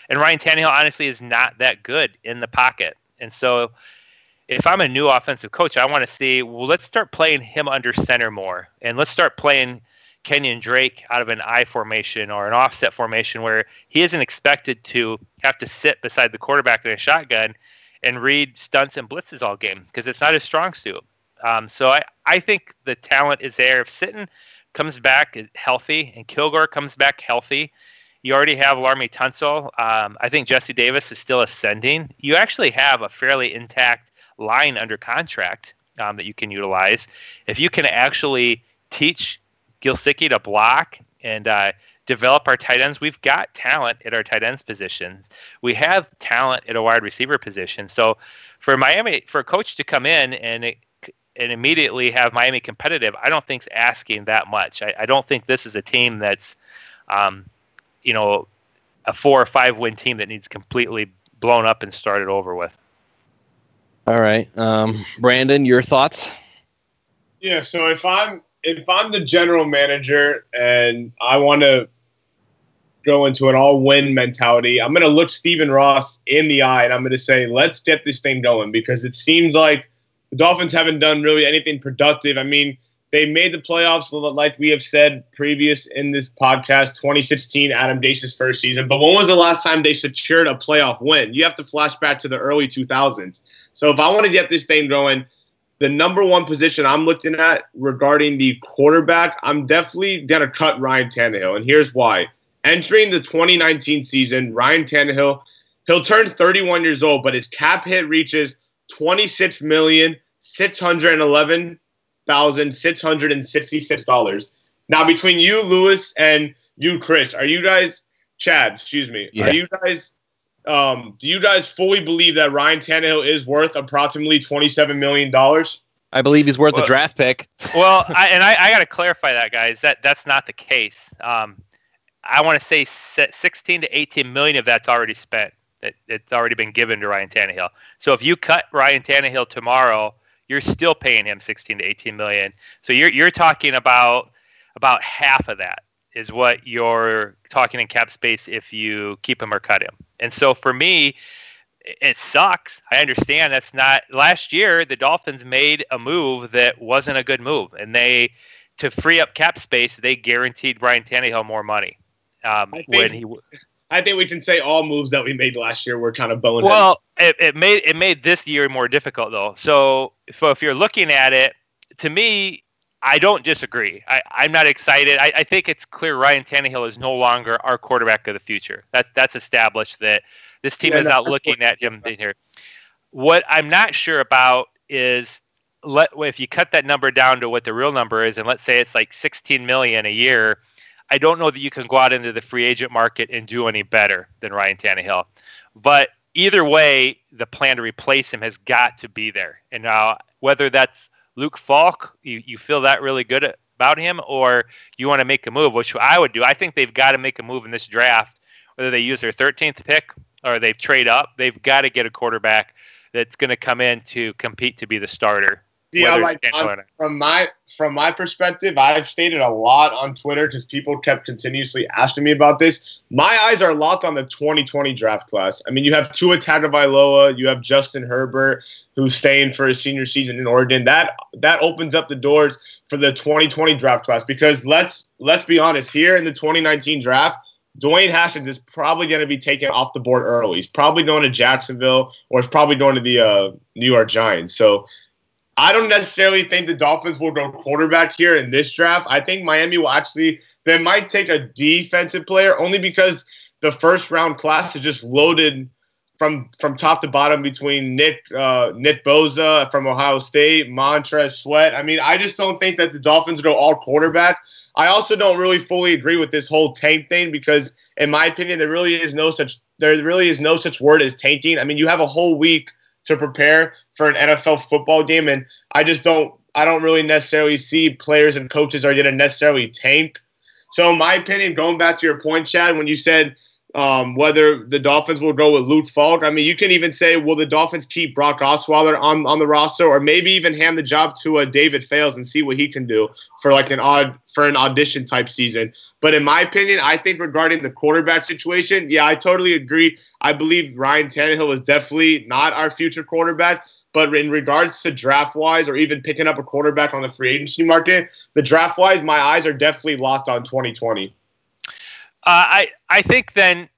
Ryan Tannehill honestly is not that good in the pocket. And so if I'm a new offensive coach, I want to see, well, let's start playing him under center more. And let's start playing Kenyon Drake out of an I formation or an offset formation where he isn't expected to have to sit beside the quarterback in a shotgun and read stunts and blitzes all game, because it's not his strong suit. So I think the talent is there. If Sitton comes back healthy and Kilgore comes back healthy, you already have Laremy Tunsil. I think Jesse Davis is still ascending. You actually have a fairly intact line under contract that you can utilize. If you can actually teach Gilsicki to block and develop our tight ends, we've got talent at our tight ends position. We have talent at a wide receiver position. So for Miami, for a coach to come in and immediately have Miami competitive, I don't think is asking that much. I don't think this is a team that's, a 4 or 5 win team that needs completely blown up and started over with. All right. Brandon, your thoughts? Yeah. So if I'm the general manager and I want to go into an all-win mentality, I'm going to look Stephen Ross in the eye and I'm going to say, let's get this thing going, because it seems like the Dolphins haven't done really anything productive. I mean, they made the playoffs, like we have said previous in this podcast, 2016, Adam Gase's first season. But when was the last time they secured a playoff win? You have to flash back to the early 2000s. So if I want to get this thing going, the number one position I'm looking at regarding the quarterback, I'm definitely going to cut Ryan Tannehill. And here's why. Entering the 2019 season, Ryan Tannehill, he'll turn 31 years old, but his cap hit reaches $26,611,666. Now, between you, Lewis, and you, Chris, Chad, excuse me, yeah. Do you guys fully believe that Ryan Tannehill is worth approximately $27 million? I believe he's worth a draft pick. Well, I got to clarify that, guys. That's not the case. I want to say 16 to 18 million of that's already spent. It's already been given to Ryan Tannehill. So if you cut Ryan Tannehill tomorrow, you're still paying him 16 to 18 million. So you're talking about half of that is what you're talking in cap space if you keep him or cut him. And so for me, it sucks. I understand that's not. Last year, the Dolphins made a move that wasn't a good move, and to free up cap space, they guaranteed Ryan Tannehill more money. I think we can say all moves that we made last year were kind of boneheaded. Well, it made this year more difficult though. So if you're looking at it, to me, I don't disagree. I'm not excited. I think it's clear Ryan Tannehill is no longer our quarterback of the future. That's established that this team is not looking at him in here. What I'm not sure about is if you cut that number down to what the real number is, and let's say it's like $16 million a year, I don't know that you can go out into the free agent market and do any better than Ryan Tannehill. But either way, the plan to replace him has got to be there. And now, whether that's Luke Falk, you feel that really good about him, or you want to make a move, which I would do. I think they've got to make a move in this draft, whether they use their 13th pick or they trade up. They've got to get a quarterback that's going to come in to compete to be the starter. Yeah, from my perspective, I've stated a lot on Twitter because people kept continuously asking me about this. My eyes are locked on the 2020 draft class. I mean, you have Tua Tagovailoa, you have Justin Herbert, who's staying for his senior season in Oregon. That opens up the doors for the 2020 draft class, because let's be honest, here in the 2019 draft, Dwayne Haskins is probably going to be taken off the board early. He's probably going to Jacksonville, or he's probably going to the New York Giants. So I don't necessarily think the Dolphins will go quarterback here in this draft. I think Miami will they might take a defensive player, only because the first round class is just loaded from top to bottom between Nick Bosa from Ohio State, Montrez Sweat. I mean, I just don't think that the Dolphins go all quarterback. I also don't really fully agree with this whole tank thing because, in my opinion, there really is no such word as tanking. I mean, you have a whole week to prepare for an NFL football game, and I don't really necessarily see players and coaches are going to necessarily tank. So, in my opinion, going back to your point, Chad, when you said whether the Dolphins will go with Luke Falk, I mean, you can even say, will the Dolphins keep Brock Osweiler on the roster, or maybe even hand the job to David Fales and see what he can do for like an audition type season. But in my opinion, I think regarding the quarterback situation, yeah, I totally agree. I believe Ryan Tannehill is definitely not our future quarterback. But in regards to draft-wise or even picking up a quarterback on the free agency market, the draft-wise, my eyes are definitely locked on 2020. I think then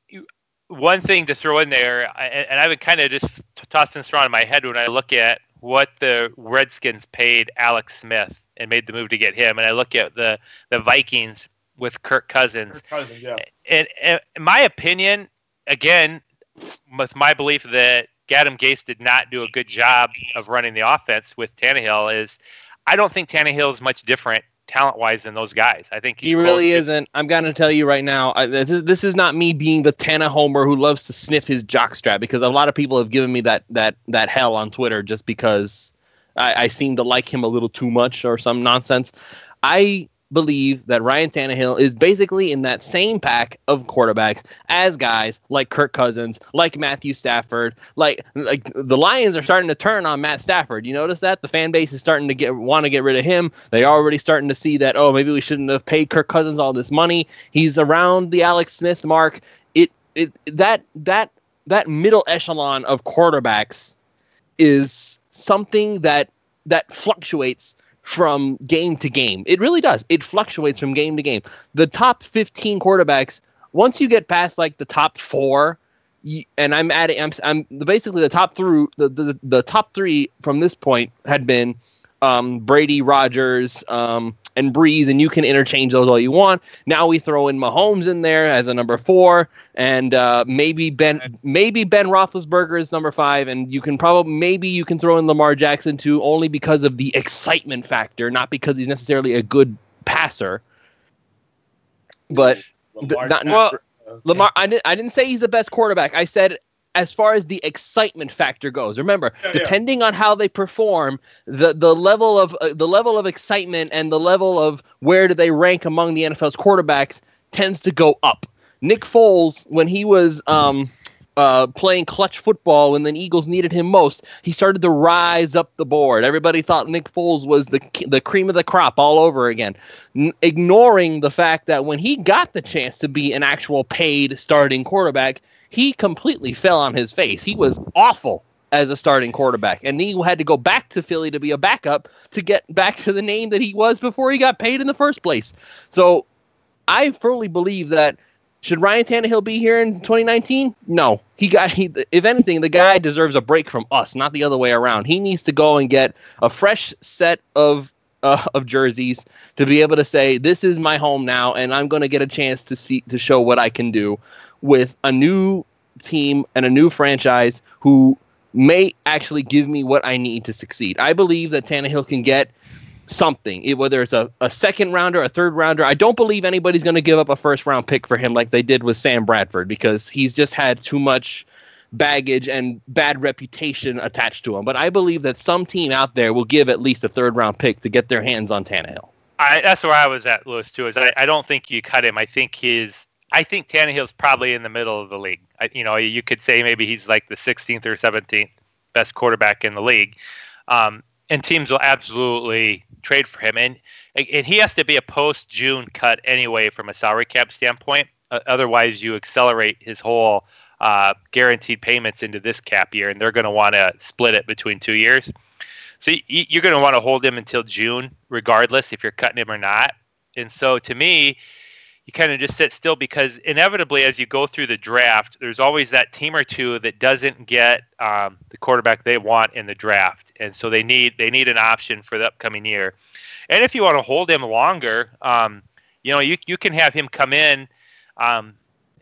one thing to throw in there, and I've been kind of just tossing this around in my head when I look at what the Redskins paid Alex Smith and made the move to get him, and I look at the Vikings with Kirk Cousins. Yeah. And in my opinion, again, with my belief that Adam Gase did not do a good job of running the offense with Tannehill, is I don't think Tannehill is much different talent-wise than those guys. I think he really isn't. I'm going to tell you right now, this is not me being the Tana homer who loves to sniff his jockstrap, because a lot of people have given me that hell on Twitter just because I seem to like him a little too much or some nonsense. I believe that Ryan Tannehill is basically in that same pack of quarterbacks as guys like Kirk Cousins, like Matthew Stafford, like the Lions are starting to turn on Matt Stafford. You notice that? The fan base is starting to want to get rid of him. They're already starting to see that, oh, maybe we shouldn't have paid Kirk Cousins all this money. He's around the Alex Smith mark. That middle echelon of quarterbacks is something that fluctuates from game to game. It really does. It fluctuates from game to game. The top 15 quarterbacks, once you get past like the top 4, and I'm basically the top through the top 3 from this point had been Brady, Rodgers, and Breeze, and you can interchange those all you want. Now we throw in Mahomes in there as a number 4, and maybe Ben Roethlisberger is number 5, and you can throw in Lamar Jackson too, only because of the excitement factor, not because he's necessarily a good passer. But Lamar, I didn't say he's the best quarterback. I said, as far as the excitement factor goes, remember, depending on how they perform, the level of excitement and the level of where do they rank among the NFL's quarterbacks tends to go up. Nick Foles, when he was playing clutch football and the Eagles needed him most, he started to rise up the board. Everybody thought Nick Foles was the cream of the crop all over again, ignoring the fact that when he got the chance to be an actual paid starting quarterback, he completely fell on his face. He was awful as a starting quarterback, and he had to go back to Philly to be a backup to get back to the name that he was before he got paid in the first place. So I firmly believe that should Ryan Tannehill be here in 2019? No. If anything, the guy deserves a break from us, not the other way around. He needs to go and get a fresh set of jerseys to be able to say, this is my home now, and I'm going to get a chance to show what I can do with a new team and a new franchise who may actually give me what I need to succeed. I believe that Tannehill can get something, whether it's a second rounder, a third rounder. I don't believe anybody's going to give up a first round pick for him like they did with Sam Bradford, because he's just had too much baggage and bad reputation attached to him. But I believe that some team out there will give at least a third round pick to get their hands on Tannehill. That's where I was at, Lewis, too. I don't think you cut him. I think Tannehill's probably in the middle of the league. You could say maybe he's like the 16th or 17th best quarterback in the league. And teams will absolutely trade for him. And he has to be a post-June cut anyway from a salary cap standpoint. Otherwise, you accelerate his whole guaranteed payments into this cap year, and they're going to want to split it between 2 years. So you're going to want to hold him until June, regardless if you're cutting him or not. And so to me, you kind of just sit still, because inevitably as you go through the draft, there's always that team or two that doesn't get the quarterback they want in the draft. And so they need an option for the upcoming year. And if you want to hold him longer, you can have him come in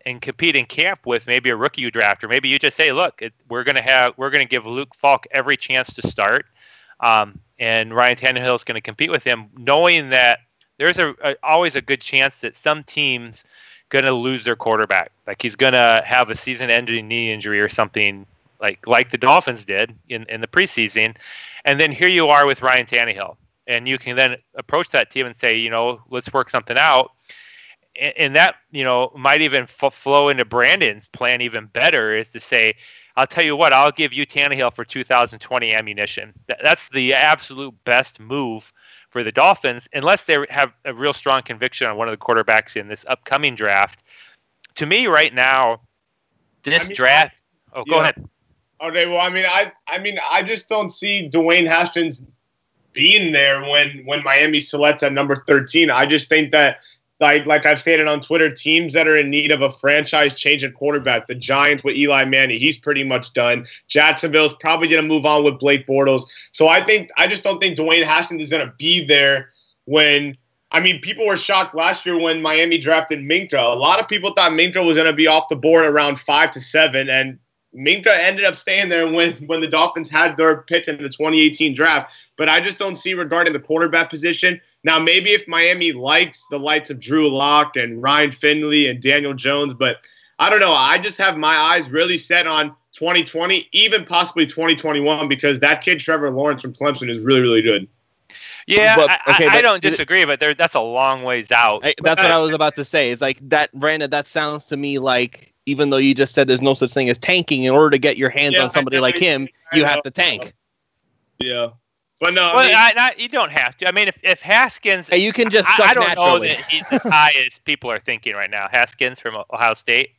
and compete in camp with maybe a rookie you draft, or maybe you just say, look, we're going to give Luke Falk every chance to start. And Ryan Tannehill is going to compete with him, knowing that there's always a good chance that some team's going to lose their quarterback. Like he's going to have a season-ending knee injury or something like the Dolphins did in the preseason. And then here you are with Ryan Tannehill. And you can then approach that team and say, let's work something out. And that, might even flow into Brandon's plan even better, is to say, I'll tell you what, I'll give you Tannehill for 2020 ammunition. That's the absolute best move for the Dolphins, unless they have a real strong conviction on one of the quarterbacks in this upcoming draft. To me right now, draft. Go ahead. Okay, well, I just don't see Dwayne Haskins being there when Miami selects at number 13. I just think that, like I've stated on Twitter, teams that are in need of a franchise change at quarterback, the Giants with Eli Manning, he's pretty much done. Jacksonville's probably going to move on with Blake Bortles. So I just don't think Dwayne Haskins is going to be there when – people were shocked last year when Miami drafted Minka. A lot of people thought Minka was going to be off the board around 5 to 7, and Minka ended up staying there when the Dolphins had their pick in the 2018 draft. But I just don't see, regarding the quarterback position. Now, maybe if Miami likes the likes of Drew Lock and Ryan Finley and Daniel Jones, but I don't know. I just have my eyes really set on 2020, even possibly 2021, because that kid Trevor Lawrence from Clemson is really, really good. Yeah, but I don't disagree, but that's a long ways out. That's what I was about to say. It's like that, Brandon, that sounds to me like, even though you just said there's no such thing as tanking, in order to get your hands on somebody like him, you have to tank. Yeah. But no, you don't have to. If Haskins... You can just suck I don't naturally. know that he's as high as people are thinking right now. Haskins from Ohio State.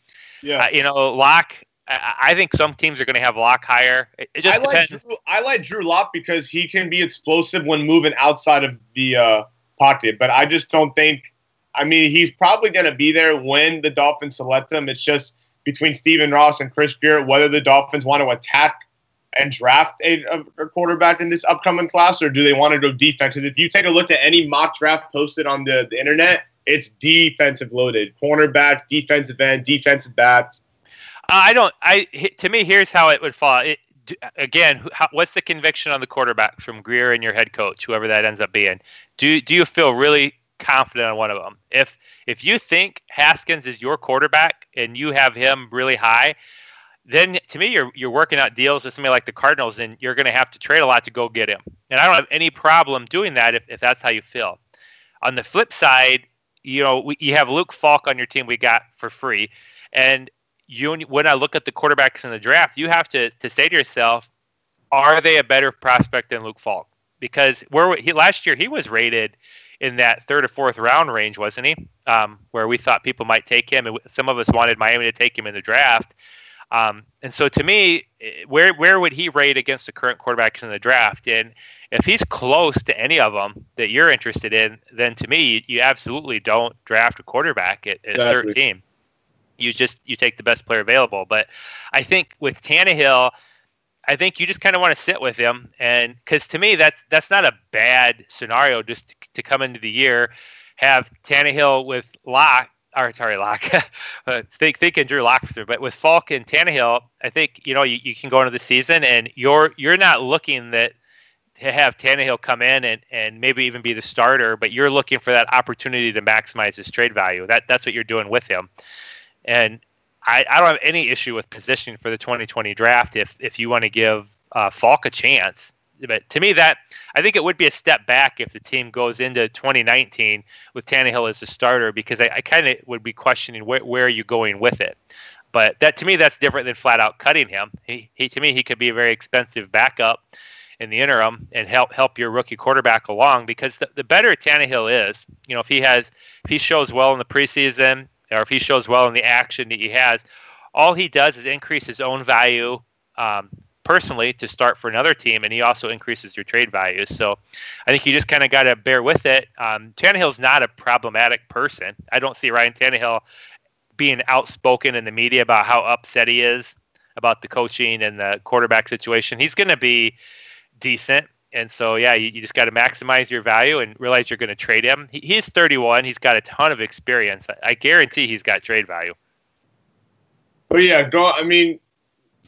Yeah. Lock... I think some teams are going to have Lock higher. It just depends. I like Drew Lock because he can be explosive when moving outside of the pocket. But I just don't think – he's probably going to be there when the Dolphins select him. It's just between Stephen Ross and Chris Garrett whether the Dolphins want to attack and draft a quarterback in this upcoming class, or do they want to go defense? Because if you take a look at any mock draft posted on the internet, it's defensive loaded. Cornerbacks, defensive end, defensive backs. To me, here's how it would fall. What's the conviction on the quarterback from Greer and your head coach, whoever that ends up being? Do you feel really confident on one of them? If you think Haskins is your quarterback and you have him really high, then to me you're working out deals with somebody like the Cardinals, and you're going to have to trade a lot to go get him. And I don't have any problem doing that if that's how you feel. On the flip side, you have Luke Falk on your team we got for free, and when I look at the quarterbacks in the draft, you have to say to yourself, are they a better prospect than Luke Falk? Because last year he was rated in that 3rd or 4th round range, wasn't he? Where we thought people might take him, and some of us wanted Miami to take him in the draft. And so to me, where would he rate against the current quarterbacks in the draft? And if he's close to any of them that you're interested in, then to me, you absolutely don't draft a quarterback at 13. You take the best player available. But I think with Tannehill, I think you just kind of want to sit with him, and because to me that's not a bad scenario just to come into the year, have Tannehill with Locke, thinking Drew Lock, but with Falk and Tannehill, I think you can go into the season and you're not looking to have Tannehill come in and maybe even be the starter, but you're looking for that opportunity to maximize his trade value. That's what you're doing with him. And I don't have any issue with positioning for the 2020 draft if you want to give Falk a chance. But to me, I think it would be a step back if the team goes into 2019 with Tannehill as the starter, because I kind of would be questioning where are you going with it. But to me, that's different than flat out cutting him. To me, he could be a very expensive backup in the interim and help your rookie quarterback along, because the better Tannehill is, if he shows well in the preseason, or if he shows well in the action that he has, all he does is increase his own value personally to start for another team, and he also increases your trade value. So I think you just kind of got to bear with it. Tannehill's not a problematic person. I don't see Ryan Tannehill being outspoken in the media about how upset he is about the coaching and the quarterback situation. He's going to be decent. And so, yeah, you just got to maximize your value and realize you're going to trade him. He's 31. He's got a ton of experience. I guarantee he's got trade value. But yeah,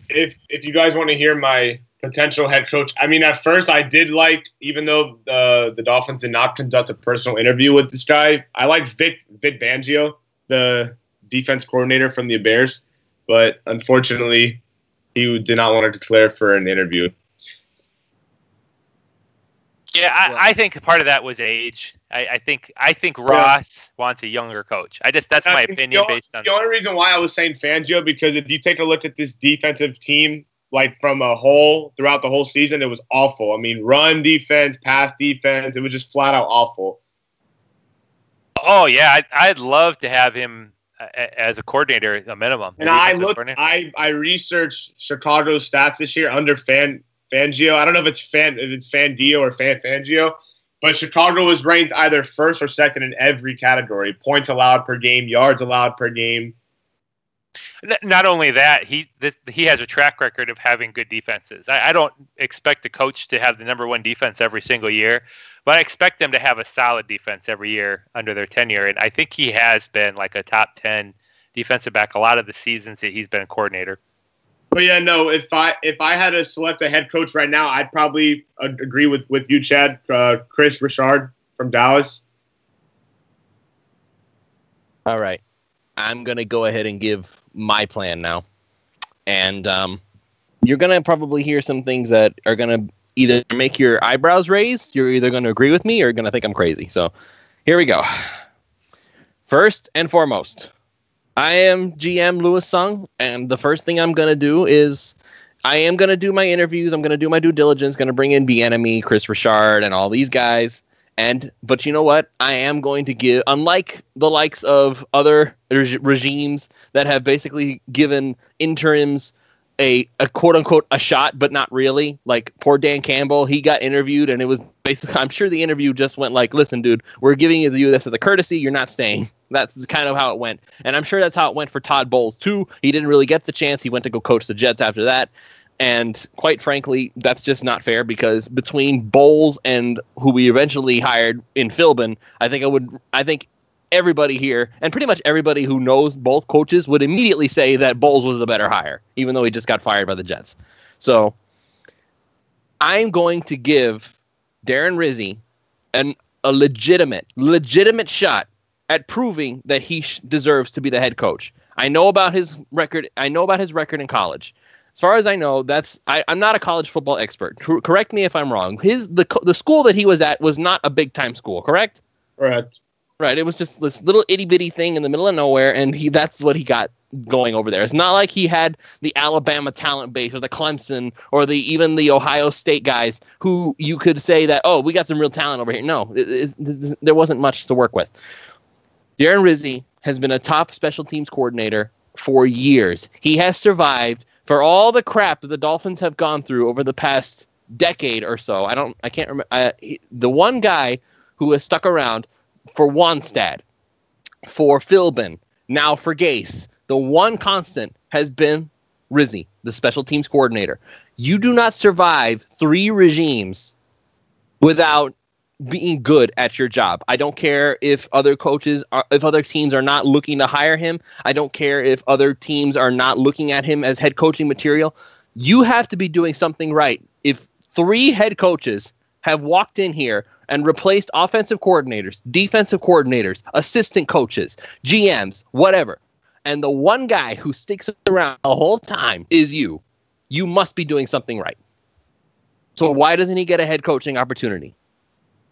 if you guys want to hear my potential head coach, at first I did like, even though the Dolphins did not conduct a personal interview with this guy, I like Vic Fangio, the defense coordinator from the Bears, but unfortunately he did not want to declare for an interview. Yeah, I think part of that was age. I think Ross wants a younger coach. That's my opinion based on the only reason why I was saying Fangio, because if you take a look at this defensive team, like from a whole throughout the whole season, it was awful. Run defense, pass defense, it was just flat out awful. Oh yeah, I'd love to have him as a coordinator, a minimum. And I researched Chicago's stats this year under Fangio. I don't know if it's Fangio or Fangio, but Chicago was ranked either first or second in every category: points allowed per game, yards allowed per game. Not only that, he has a track record of having good defenses. I don't expect a coach to have the number one defense every single year, but I expect them to have a solid defense every year under their tenure. And I think he has been like a top 10 defensive back a lot of the seasons that he's been a coordinator. But yeah, no, if I had to select a head coach right now, I'd probably agree with you, Chad. Chris Richard from Dallas. All right. I'm going to go ahead and give my plan now. And you're going to probably hear some things that are going to either make your eyebrows raise, you're either going to agree with me, or you're going to think I'm crazy. So here we go. First and foremost, I am GM Louis Sung, and the first thing I'm going to do is I am going to do my interviews. I'm going to do my due diligence, going to bring in Bieniemy, Chris Richard, and all these guys. But you know what? I am going to give, unlike the likes of other regimes that have basically given interims a quote unquote a shot, but not really. Like poor Dan Campbell, he got interviewed, and it was basically, I'm sure the interview just went like, "Listen, dude, we're giving you this as a courtesy. You're not staying." That's kind of how it went, and I'm sure that's how it went for Todd Bowles too. He didn't really get the chance. He went to go coach the Jets after that. And quite frankly, that's just not fair, because between Bowles and who we eventually hired in Philbin, I think everybody here, and pretty much everybody who knows both coaches, would immediately say that Bowles was the better hire, even though he just got fired by the Jets. So I'm going to give Darren Rizzi a legitimate shot at proving that he deserves to be the head coach. I know about his record. In college. As far as I know, I'm not a college football expert. Correct me if I'm wrong. The school that he was at was not a big time school, correct? Correct. Right. It was just this little itty bitty thing in the middle of nowhere, and that's what he got going over there. It's not like he had the Alabama talent base or the Clemson or even the Ohio State guys who you could say that, oh, we got some real talent over here. No, there wasn't much to work with. Darren Rizzi has been a top special teams coordinator for years. He has survived for all the crap that the Dolphins have gone through over the past decade or so. I can't remember. The one guy who has stuck around for Wannstedt, for Philbin, now for Gase, the one constant has been Rizzi, the special teams coordinator. You do not survive 3 regimes without being good at your job. I don't care if other teams are not looking to hire him. I don't care if other teams are not looking at him as head coaching material. You have to be doing something right. If 3 head coaches have walked in here and replaced offensive coordinators, defensive coordinators, assistant coaches, GMs, whatever, and the one guy who sticks around the whole time is you must be doing something right. So why doesn't he get a head coaching opportunity?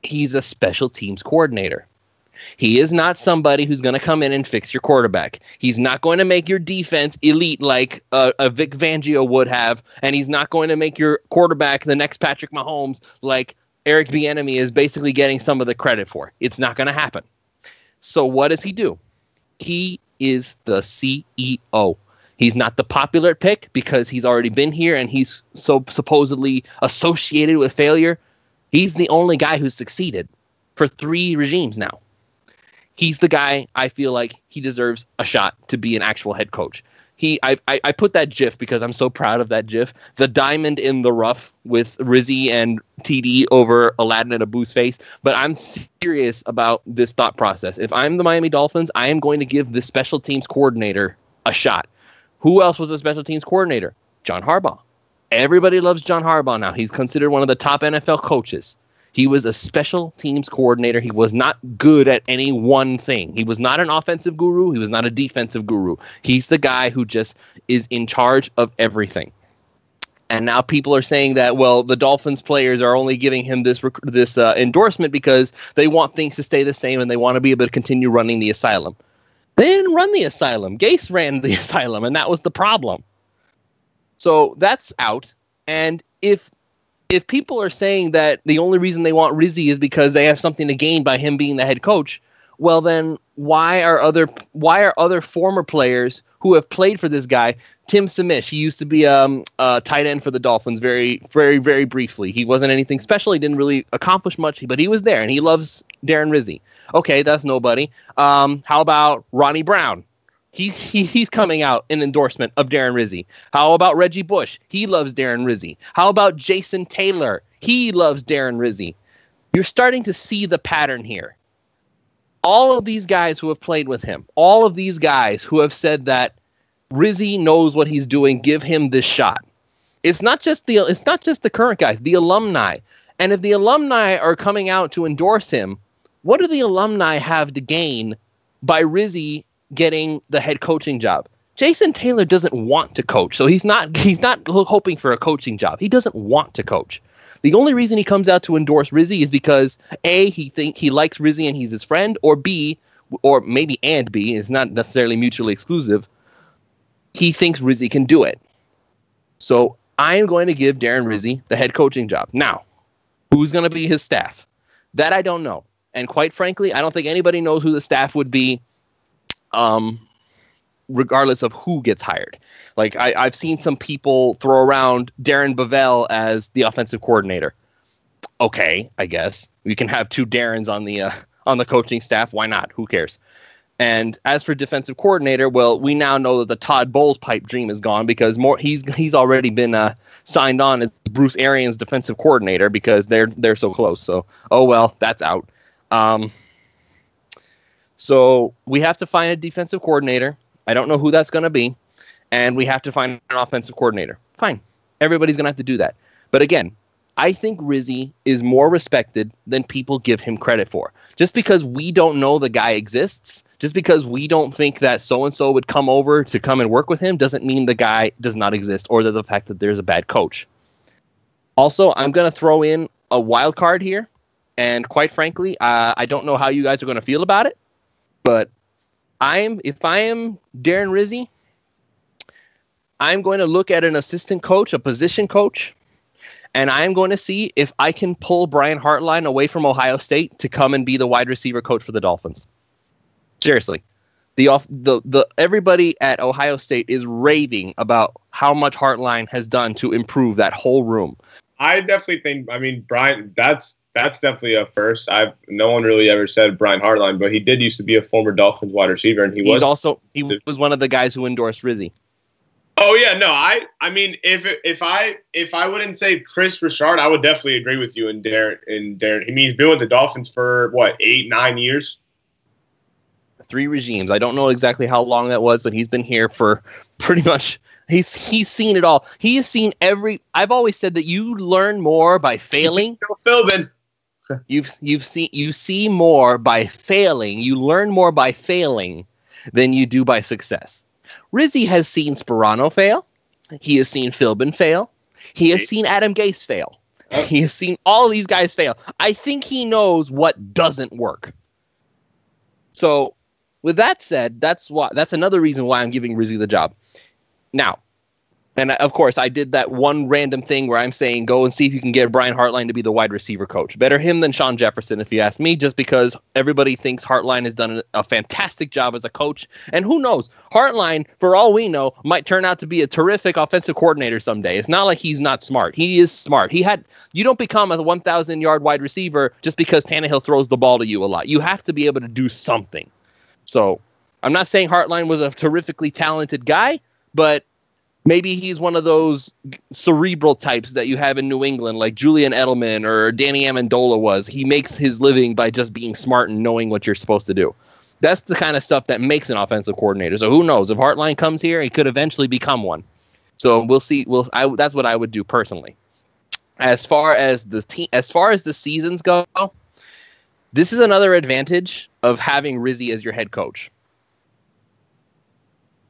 He's a special teams coordinator. He is not somebody who's going to come in and fix your quarterback. He's not going to make your defense elite like a Vic Fangio would have, and he's not going to make your quarterback the next Patrick Mahomes like Eric Bieniemy is basically getting some of the credit for. It's not going to happen. So what does he do? He is the CEO. He's not the popular pick because he's already been here and he's so supposedly associated with failure. He's the only guy who's succeeded for 3 regimes now. He's the guy I feel like he deserves a shot to be an actual head coach. I put that GIF because I'm so proud of that GIF. The diamond in the rough with Rizzi and TD over Aladdin and Abu's face. But I'm serious about this thought process. If I'm the Miami Dolphins, I am going to give the special teams coordinator a shot. Who else was a special teams coordinator? John Harbaugh. Everybody loves John Harbaugh now. He's considered one of the top NFL coaches. He was a special teams coordinator. He was not good at any one thing. He was not an offensive guru. He was not a defensive guru. He's the guy who just is in charge of everything. And now people are saying that, well, the Dolphins players are only giving him this endorsement because they want things to stay the same and they want to be able to continue running the asylum. They didn't run the asylum. Gase ran the asylum, and that was the problem. So that's out. And if people are saying that the only reason they want Rizzi is because they have something to gain by him being the head coach, well then why are other former players who have played for this guy? Tim Samish, he used to be a tight end for the Dolphins very, very, very briefly. He wasn't anything special. He didn't really accomplish much, but he was there, and he loves Darren Rizzi. Okay, that's nobody. How about Ronnie Brown? He's coming out in endorsement of Darren Rizzi. How about Reggie Bush? He loves Darren Rizzi. How about Jason Taylor? He loves Darren Rizzi. You're starting to see the pattern here. All of these guys who have played with him, all of these guys who have said that Rizzi knows what he's doing, give him this shot. It's not just the current guys, the alumni. And if the alumni are coming out to endorse him, what do the alumni have to gain by Rizzi getting the head coaching job? Jason Taylor doesn't want to coach, so he's not hoping for a coaching job. He doesn't want to coach. The only reason he comes out to endorse Rizzi is because A, he likes Rizzi and he's his friend, or B, or maybe and B, it's not necessarily mutually exclusive, he thinks Rizzi can do it. So I am going to give Darren Rizzi the head coaching job. Now, who's going to be his staff? That I don't know. And quite frankly, I don't think anybody knows who the staff would be, regardless of who gets hired. Like I've seen some people throw around Darren Bevell as the offensive coordinator. Okay, I guess we can have two Darrens on the coaching staff. Why not? Who cares? And as for defensive coordinator, well, we now know that the Todd Bowles pipe dream is gone because he's already been signed on as Bruce Arians' defensive coordinator because they're so close. So well, that's out. So we have to find a defensive coordinator. I don't know who that's going to be. And we have to find an offensive coordinator. Fine. Everybody's going to have to do that. But again, I think Rizzi is more respected than people give him credit for. Just because we don't know the guy exists, just because we don't think that so-and-so would come over to come and work with him, doesn't mean the guy does not exist or the fact that there's a bad coach. Also, I'm going to throw in a wild card here. And quite frankly, I don't know how you guys are going to feel about it. But if I am Darren Rizzi, I'm going to look at an assistant coach, a position coach, and I'm going to see if I can pull Brian Hartline away from Ohio State to come and be the wide receiver coach for the Dolphins. Seriously. The everybody at Ohio State is raving about how much Hartline has done to improve that whole room. I definitely think, Brian, that's definitely a first. No one really ever said Brian Hartline, but he did used to be a former Dolphins wide receiver, and he was one of the guys who endorsed Rizzi. Oh yeah, no, I mean, if I wouldn't say Chris Richard, I would definitely agree with you. And Darren, I mean, he's been with the Dolphins for what, 8-9 years. 3 regimes. I don't know exactly how long that was, but he's been here for pretty much. He's seen it all. He has seen every. I've always said that you learn more by failing. You see more by failing. You learn more by failing than you do by success. Rizzi has seen Sperano fail. He has seen Philbin fail. He has seen Adam Gase fail. He has seen all these guys fail. I think he knows what doesn't work. So, with that said, that's another reason why I'm giving Rizzi the job. Now, and of course, I did that one random thing where I'm saying go and see if you can get Brian Hartline to be the wide receiver coach. Better him than Sean Jefferson, if you ask me, just because everybody thinks Hartline has done a fantastic job as a coach. And who knows? Hartline, for all we know, might turn out to be a terrific offensive coordinator someday. It's not like he's not smart. He is smart. You don't become a 1,000-yard wide receiver just because Tannehill throws the ball to you a lot. You have to be able to do something. So I'm not saying Hartline was a terrifically talented guy, but maybe he's one of those cerebral types that you have in New England, like Julian Edelman or Danny Amendola was. He makes his living by just being smart and knowing what you're supposed to do. That's the kind of stuff that makes an offensive coordinator. So who knows? If Hartline comes here, he could eventually become one. So we'll see. That's what I would do personally. As far as the seasons go, this is another advantage of having Rizzi as your head coach.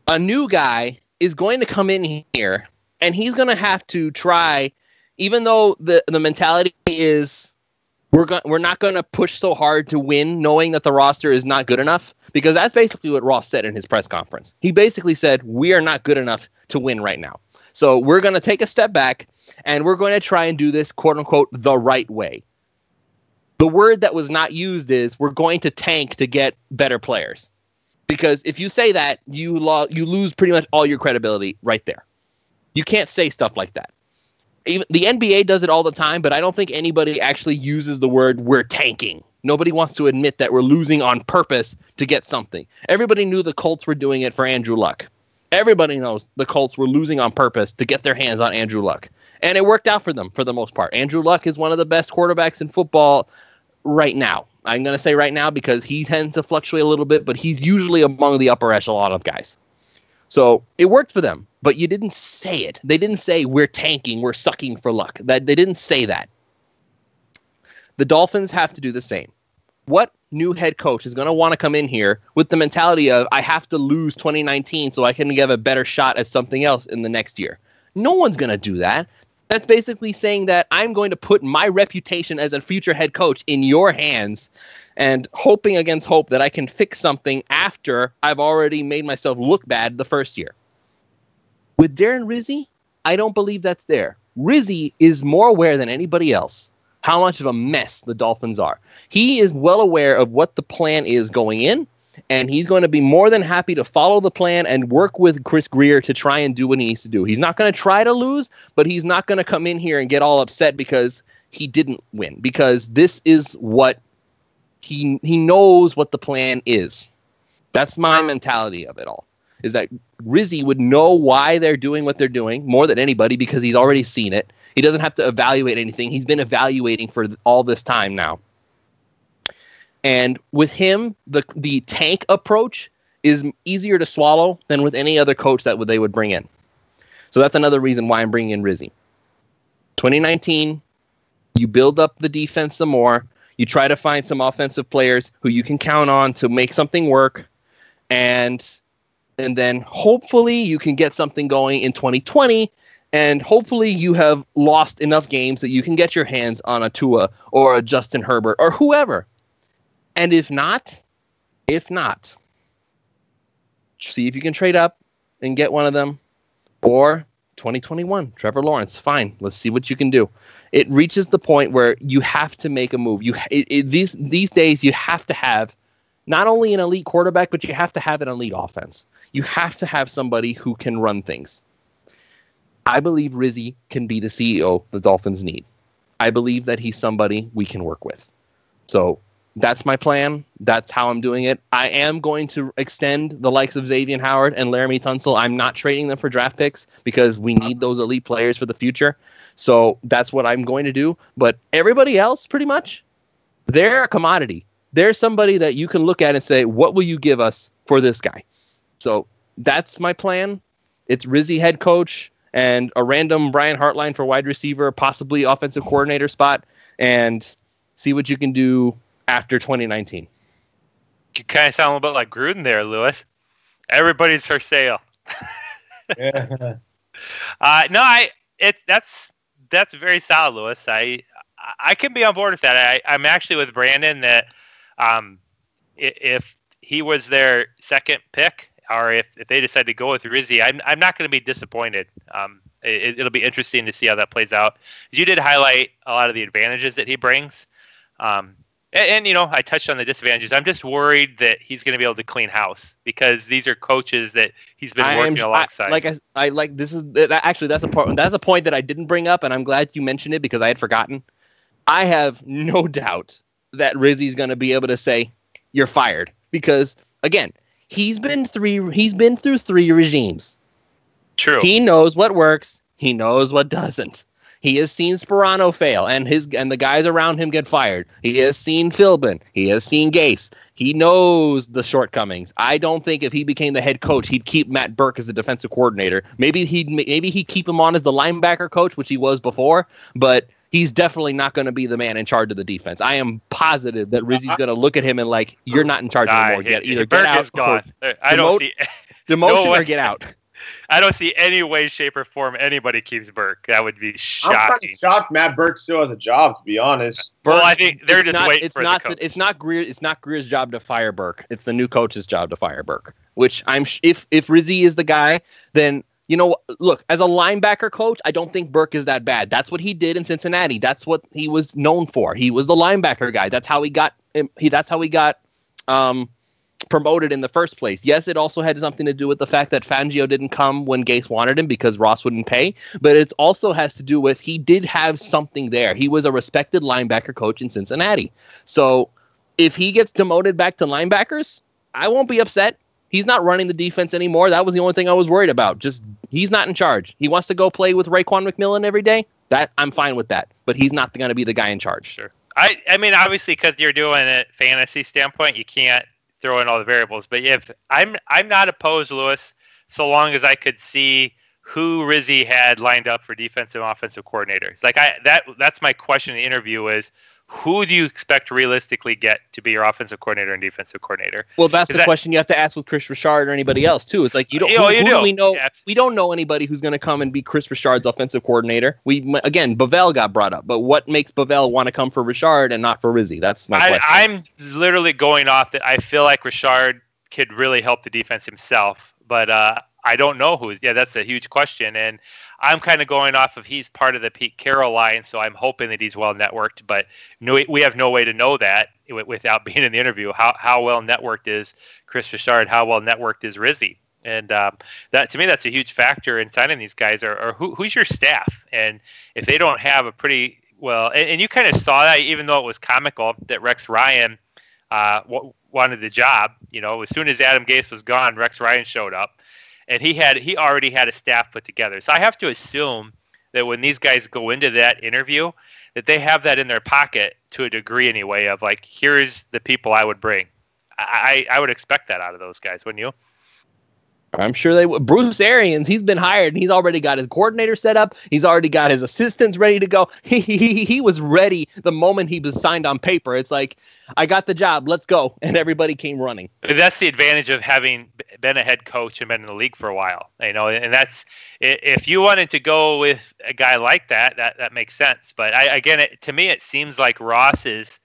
A new guy is going to come in here, and he's going to have to try, even though the mentality is we're not going to push so hard to win, knowing that the roster is not good enough, because that's basically what Ross said in his press conference. He basically said, we are not good enough to win right now. So we're going to take a step back, and we're going to try and do this, quote unquote, the right way. The word that was not used is we're going to tank to get better players. Because if you say that, you lose pretty much all your credibility right there. You can't say stuff like that. Even the NBA does it all the time, but I don't think anybody actually uses the word we're tanking. Nobody wants to admit that we're losing on purpose to get something. Everybody knew the Colts were doing it for Andrew Luck. Everybody knows the Colts were losing on purpose to get their hands on Andrew Luck. And it worked out for them for the most part. Andrew Luck is one of the best quarterbacks in football right now. I'm going to say right now because he tends to fluctuate a little bit, but he's usually among the upper echelon of guys. So it worked for them, but you didn't say it. They didn't say we're tanking, we're sucking for luck. They didn't say that. The Dolphins have to do the same. What new head coach is going to want to come in here with the mentality of I have to lose 2019 so I can give a better shot at something else in the next year? No one's going to do that. That's basically saying that I'm going to put my reputation as a future head coach in your hands and hoping against hope that I can fix something after I've already made myself look bad the first year. With Darren Rizzi, I don't believe that's there. Rizzi is more aware than anybody else how much of a mess the Dolphins are. He is well aware of what the plan is going in, and he's going to be more than happy to follow the plan and work with Chris Grier to try and do what he needs to do. He's not going to try to lose, but he's not going to come in here and get all upset because he didn't win, because this is what he knows what the plan is. That's my mentality of it all, is that Rizzi would know why they're doing what they're doing more than anybody because he's already seen it. He doesn't have to evaluate anything. He's been evaluating for all this time now. And with him, the tank approach is easier to swallow than with any other coach that they would bring in. So that's another reason why I'm bringing in Rizzi. 2019, you build up the defense some more. You try to find some offensive players who you can count on to make something work. And then hopefully you can get something going in 2020. And hopefully you have lost enough games that you can get your hands on a Tua or a Justin Herbert or whoever. And if not, see if you can trade up and get one of them. Or 2021, Trevor Lawrence. Fine, let's see what you can do. It reaches the point where you have to make a move. These days, you have to have not only an elite quarterback, but you have to have an elite offense. You have to have somebody who can run things. I believe Rizzi can be the CEO the Dolphins need. I believe that he's somebody we can work with. So that's my plan. That's how I'm doing it. I am going to extend the likes of Xavier Howard and Laramie Tunsil. I'm not trading them for draft picks because we need those elite players for the future. So that's what I'm going to do. But everybody else, pretty much, they're a commodity. They're somebody that you can look at and say, what will you give us for this guy? So that's my plan. It's Rizzi head coach and a random Brian Hartline for wide receiver, possibly offensive coordinator spot, and see what you can do after 2019. You kind of sound a little bit like Gruden there, Lewis. Everybody's for sale. Yeah. That's very solid, Lewis. I can be on board with that. I'm actually with Brandon that if he was their second pick, or if they decide to go with Rizzi, I'm not going to be disappointed. It'll be interesting to see how that plays out. You did highlight a lot of the advantages that he brings. And I touched on the disadvantages. I'm just worried that he's going to be able to clean house because these are coaches that he's been working alongside. That's a point that I didn't bring up, and I'm glad you mentioned it because I had forgotten. I have no doubt that Rizzi's going to be able to say, you're fired. Because, again, he's been through three regimes. True. He knows what works. He knows what doesn't. He has seen Sperano fail, and the guys around him get fired. He has seen Philbin. He has seen Gase. He knows the shortcomings. I don't think if he became the head coach, he'd keep Matt Burke as the defensive coordinator. Maybe he'd keep him on as the linebacker coach, which he was before, but he's definitely not going to be the man in charge of the defense. I am positive that Rizzi's going to look at him and like, you're not in charge anymore. Get out. Gone. I don't see demotion or get out. I don't see any way, shape, or form anybody keeps Burke. That would be shocking. I'm kind of shocked Matt Burke still has a job, to be honest. Well, I think they're just waiting for the coach. It's not Greer's job to fire Burke. It's the new coach's job to fire Burke. Which if Rizzi is the guy, then look, as a linebacker coach, I don't think Burke is that bad. That's what he did in Cincinnati. That's what he was known for. He was the linebacker guy. That's how he got promoted in the first place. Yes, it also had something to do with the fact that Fangio didn't come when Gase wanted him because Ross wouldn't pay, but it also has to do with he did have something there. He was a respected linebacker coach in Cincinnati. So if he gets demoted back to linebackers, I won't be upset. He's not running the defense anymore. That was the only thing I was worried about. Just he's not in charge. He wants to go play with Raekwon McMillan every day. That I'm fine with that, but he's not going to be the guy in charge. Sure. I mean, obviously, because you're doing it fantasy standpoint, you can't throw in all the variables. But if I'm not opposed, Lewis, so long as I could see who Rizzi had lined up for defensive and offensive coordinators. Like that's my question in the interview is, who do you expect to realistically get to be your offensive coordinator and defensive coordinator? Well, that's the question you have to ask with Chris Richard or anybody else too. It's like who do we know? Yeah, we don't know anybody who's going to come and be Chris Richard's offensive coordinator. Bavell got brought up, but what makes Bavell want to come for Richard and not for Rizzi? That's my question. I'm literally going off that I feel like Richard could really help the defense himself, but I don't know who's. Yeah, that's a huge question, and I'm kind of going off of he's part of the Pete Carroll line, so I'm hoping that he's well networked. But we have no way to know that without being in the interview. How well networked is Chris Richard? How well networked is Rizzi? And that to me, that's a huge factor in signing these guys. Or who's your staff? And if they don't have a pretty well, and you kind of saw that, even though it was comical that Rex Ryan wanted the job. As soon as Adam Gase was gone, Rex Ryan showed up. And he already had a staff put together. So I have to assume that when these guys go into that interview, that they have that in their pocket to a degree anyway of like, here's the people I would bring. I would expect that out of those guys, wouldn't you? I'm sure they would. Bruce Arians, he's been hired and he's already got his coordinator set up. He's already got his assistants ready to go. He was ready the moment he was signed on paper. It's like, I got the job, let's go. And everybody came running. That's the advantage of having been a head coach and been in the league for a while, and that's, if you wanted to go with a guy like that makes sense. But to me, it seems like Ross's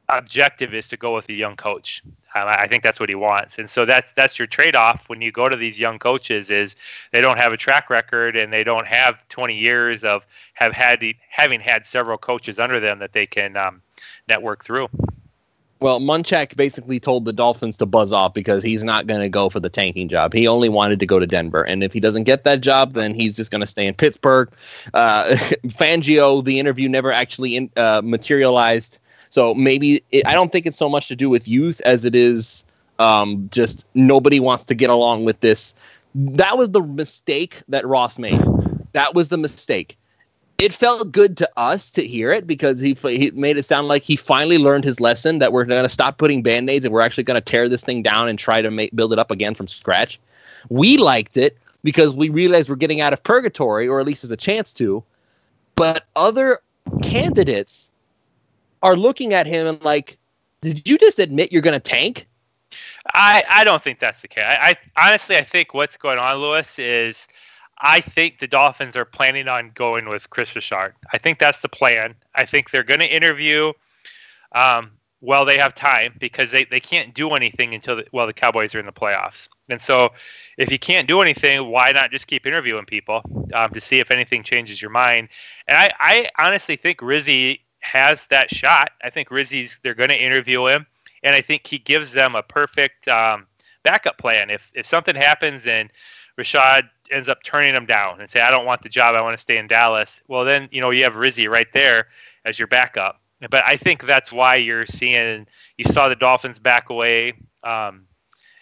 objective is to go with a young coach. I think that's what he wants. And so that's your trade-off when you go to these young coaches is they don't have a track record and they don't have 20 years of having had several coaches under them that they can network through. Well, Munchak basically told the Dolphins to buzz off because he's not going to go for the tanking job. He only wanted to go to Denver. And if he doesn't get that job, then he's just going to stay in Pittsburgh. Fangio, the interview never actually materialized. So maybe I don't think it's so much to do with youth as it is just nobody wants to get along with this. That was the mistake that Ross made. That was the mistake. It felt good to us to hear it because he made it sound like he finally learned his lesson that we're going to stop putting Band-Aids and we're actually going to tear this thing down and try to build it up again from scratch. We liked it because we realized we're getting out of purgatory, or at least there's a chance to. But other candidates are looking at him and like, did you just admit you're going to tank? I don't think that's the case. I honestly, I think what's going on, Lewis, is I think the Dolphins are planning on going with Chris Richard. I think that's the plan. I think they're going to interview while they have time because they can't do anything until the Cowboys are in the playoffs. And so if you can't do anything, why not just keep interviewing people to see if anything changes your mind? And I honestly think Rizzi has that shot. I think they're going to interview him, and I think he gives them a perfect backup plan. If something happens and Rashad ends up turning him down and say, I don't want the job, I want to stay in Dallas, well, then, you have Rizzi right there as your backup. But I think that's why you saw the Dolphins back away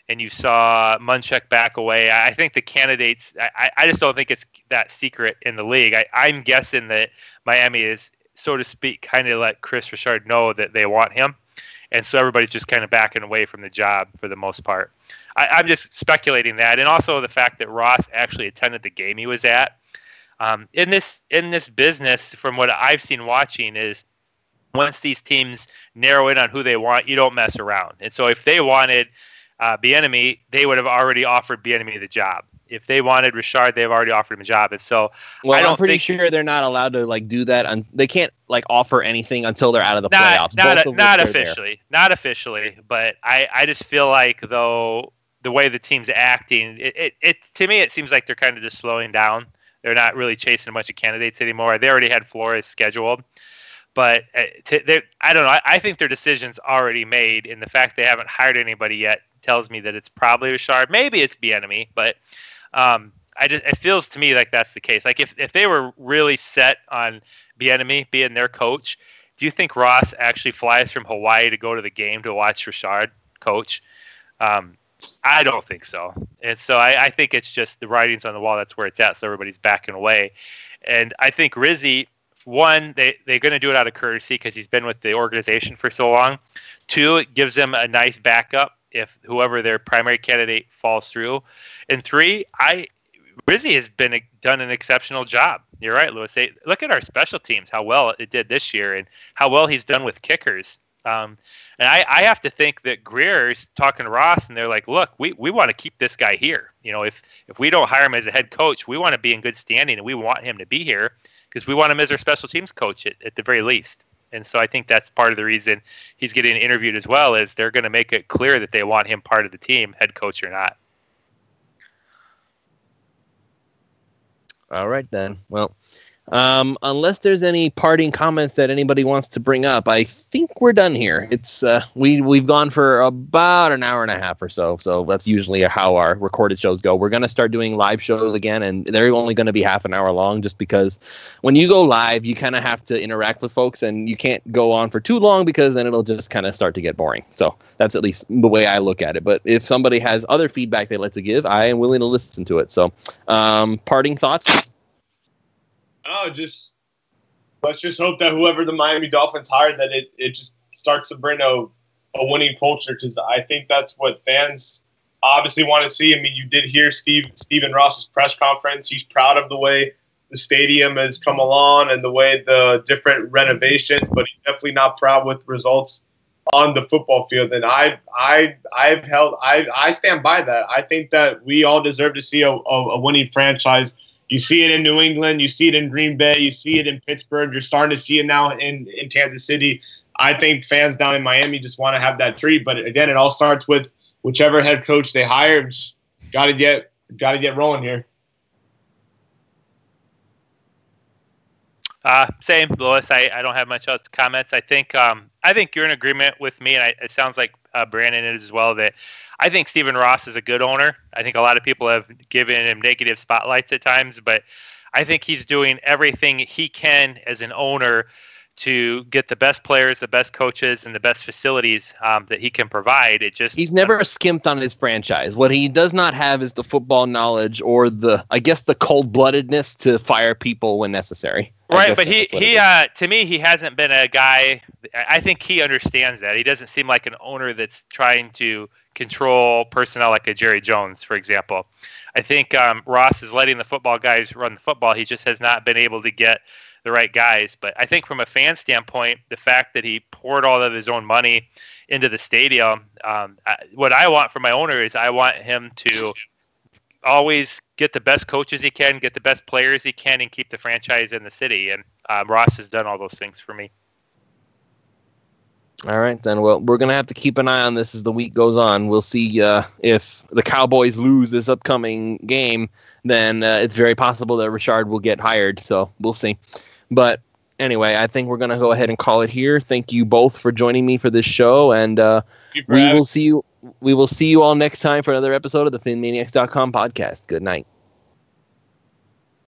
and you saw Munchak back away. I think the candidates, I just don't think it's that secret in the league. I'm guessing that Miami is, so to speak, kind of let Chris Richard know that they want him. And so everybody's just kind of backing away from the job for the most part. I'm just speculating that. And also the fact that Ross actually attended the game he was at. In this business, from what I've seen watching, is once these teams narrow in on who they want, you don't mess around. And so if they wanted Bieniemy, they would have already offered Bieniemy the job. If they wanted Richard, they've already offered him a job. And so I'm pretty sure they're not allowed to do that. They can't offer anything until they're out of the playoffs. Not officially. But I just feel like, though, the way the team's acting, it to me, it seems like they're kind of just slowing down. They're not really chasing a bunch of candidates anymore. They already had Flores scheduled. But I don't know. I think their decision's already made, and the fact they haven't hired anybody yet tells me that it's probably Richard. Maybe it's Bieniemy, but it feels to me like that's the case. Like if they were really set on Bieniemy being their coach, do you think Ross actually flies from Hawaii to go to the game to watch Richard coach? I don't think so. And so I think it's just the writing's on the wall. That's where it's at. So everybody's backing away. And I think Rizzi, one, they're going to do it out of courtesy because he's been with the organization for so long. Two, it gives them a nice backup if whoever their primary candidate falls through. And three, Rizzi has done an exceptional job. You're right, Louis. Look at our special teams, how well it did this year, and how well he's done with kickers. And I have to think that Greer's talking to Ross, and they're like, look, we want to keep this guy here. If we don't hire him as a head coach, we want to be in good standing, and we want him to be here because we want him as our special teams coach at the very least. And so I think that's part of the reason he's getting interviewed as well, is they're going to make it clear that they want him part of the team, head coach or not. All right, then. Well, unless there's any parting comments that anybody wants to bring up, I think we're done here. It's we've gone for about an hour and a half or so. So that's usually how our recorded shows go. We're going to start doing live shows again, and they're only going to be half an hour long just because when you go live, you kind of have to interact with folks, and you can't go on for too long because then it'll just kind of start to get boring. So that's at least the way I look at it. But if somebody has other feedback they'd like to give, I am willing to listen to it. So parting thoughts? Let's just hope that whoever the Miami Dolphins hire, that it just starts to bring a winning culture, because I think that's what fans obviously want to see. I mean, you did hear Stephen Ross's press conference. He's proud of the way the stadium has come along and the way the different renovations, but he's definitely not proud with results on the football field. And I stand by that. I think that we all deserve to see a winning franchise. You see it in New England. You see it in Green Bay. You see it in Pittsburgh. You're starting to see it now in Kansas City. I think fans down in Miami just want to have that treat. But again, it all starts with whichever head coach they hire. Just got to get rolling here. Same, Louis. I don't have much else comments. I think you're in agreement with me, and it sounds like Brandon is as well, that I think Stephen Ross is a good owner. I think a lot of people have given him negative spotlights at times, but I think he's doing everything he can as an owner to get the best players, the best coaches, and the best facilities that he can provide. He's never skimped on his franchise. What he does not have is the football knowledge or the cold-bloodedness to fire people when necessary. Right, but he to me, he hasn't been a guy. I think he understands that. He doesn't seem like an owner that's trying to control personnel like a Jerry Jones, for example. I think Ross is letting the football guys run the football. He just has not been able to get the right guys. But I think from a fan standpoint, the fact that he poured all of his own money into the stadium, what I want from my owner is I want him to always get the best coaches he can, get the best players he can, and keep the franchise in the city. And Ross has done all those things for me. All right, then. Well, we're going to have to keep an eye on this as the week goes on. We'll see if the Cowboys lose this upcoming game, then it's very possible that Richard will get hired. So we'll see. But anyway, I think we're going to go ahead and call it here. Thank you both for joining me for this show, and we will see you all next time for another episode of the PhinManiacs.com podcast. Good night.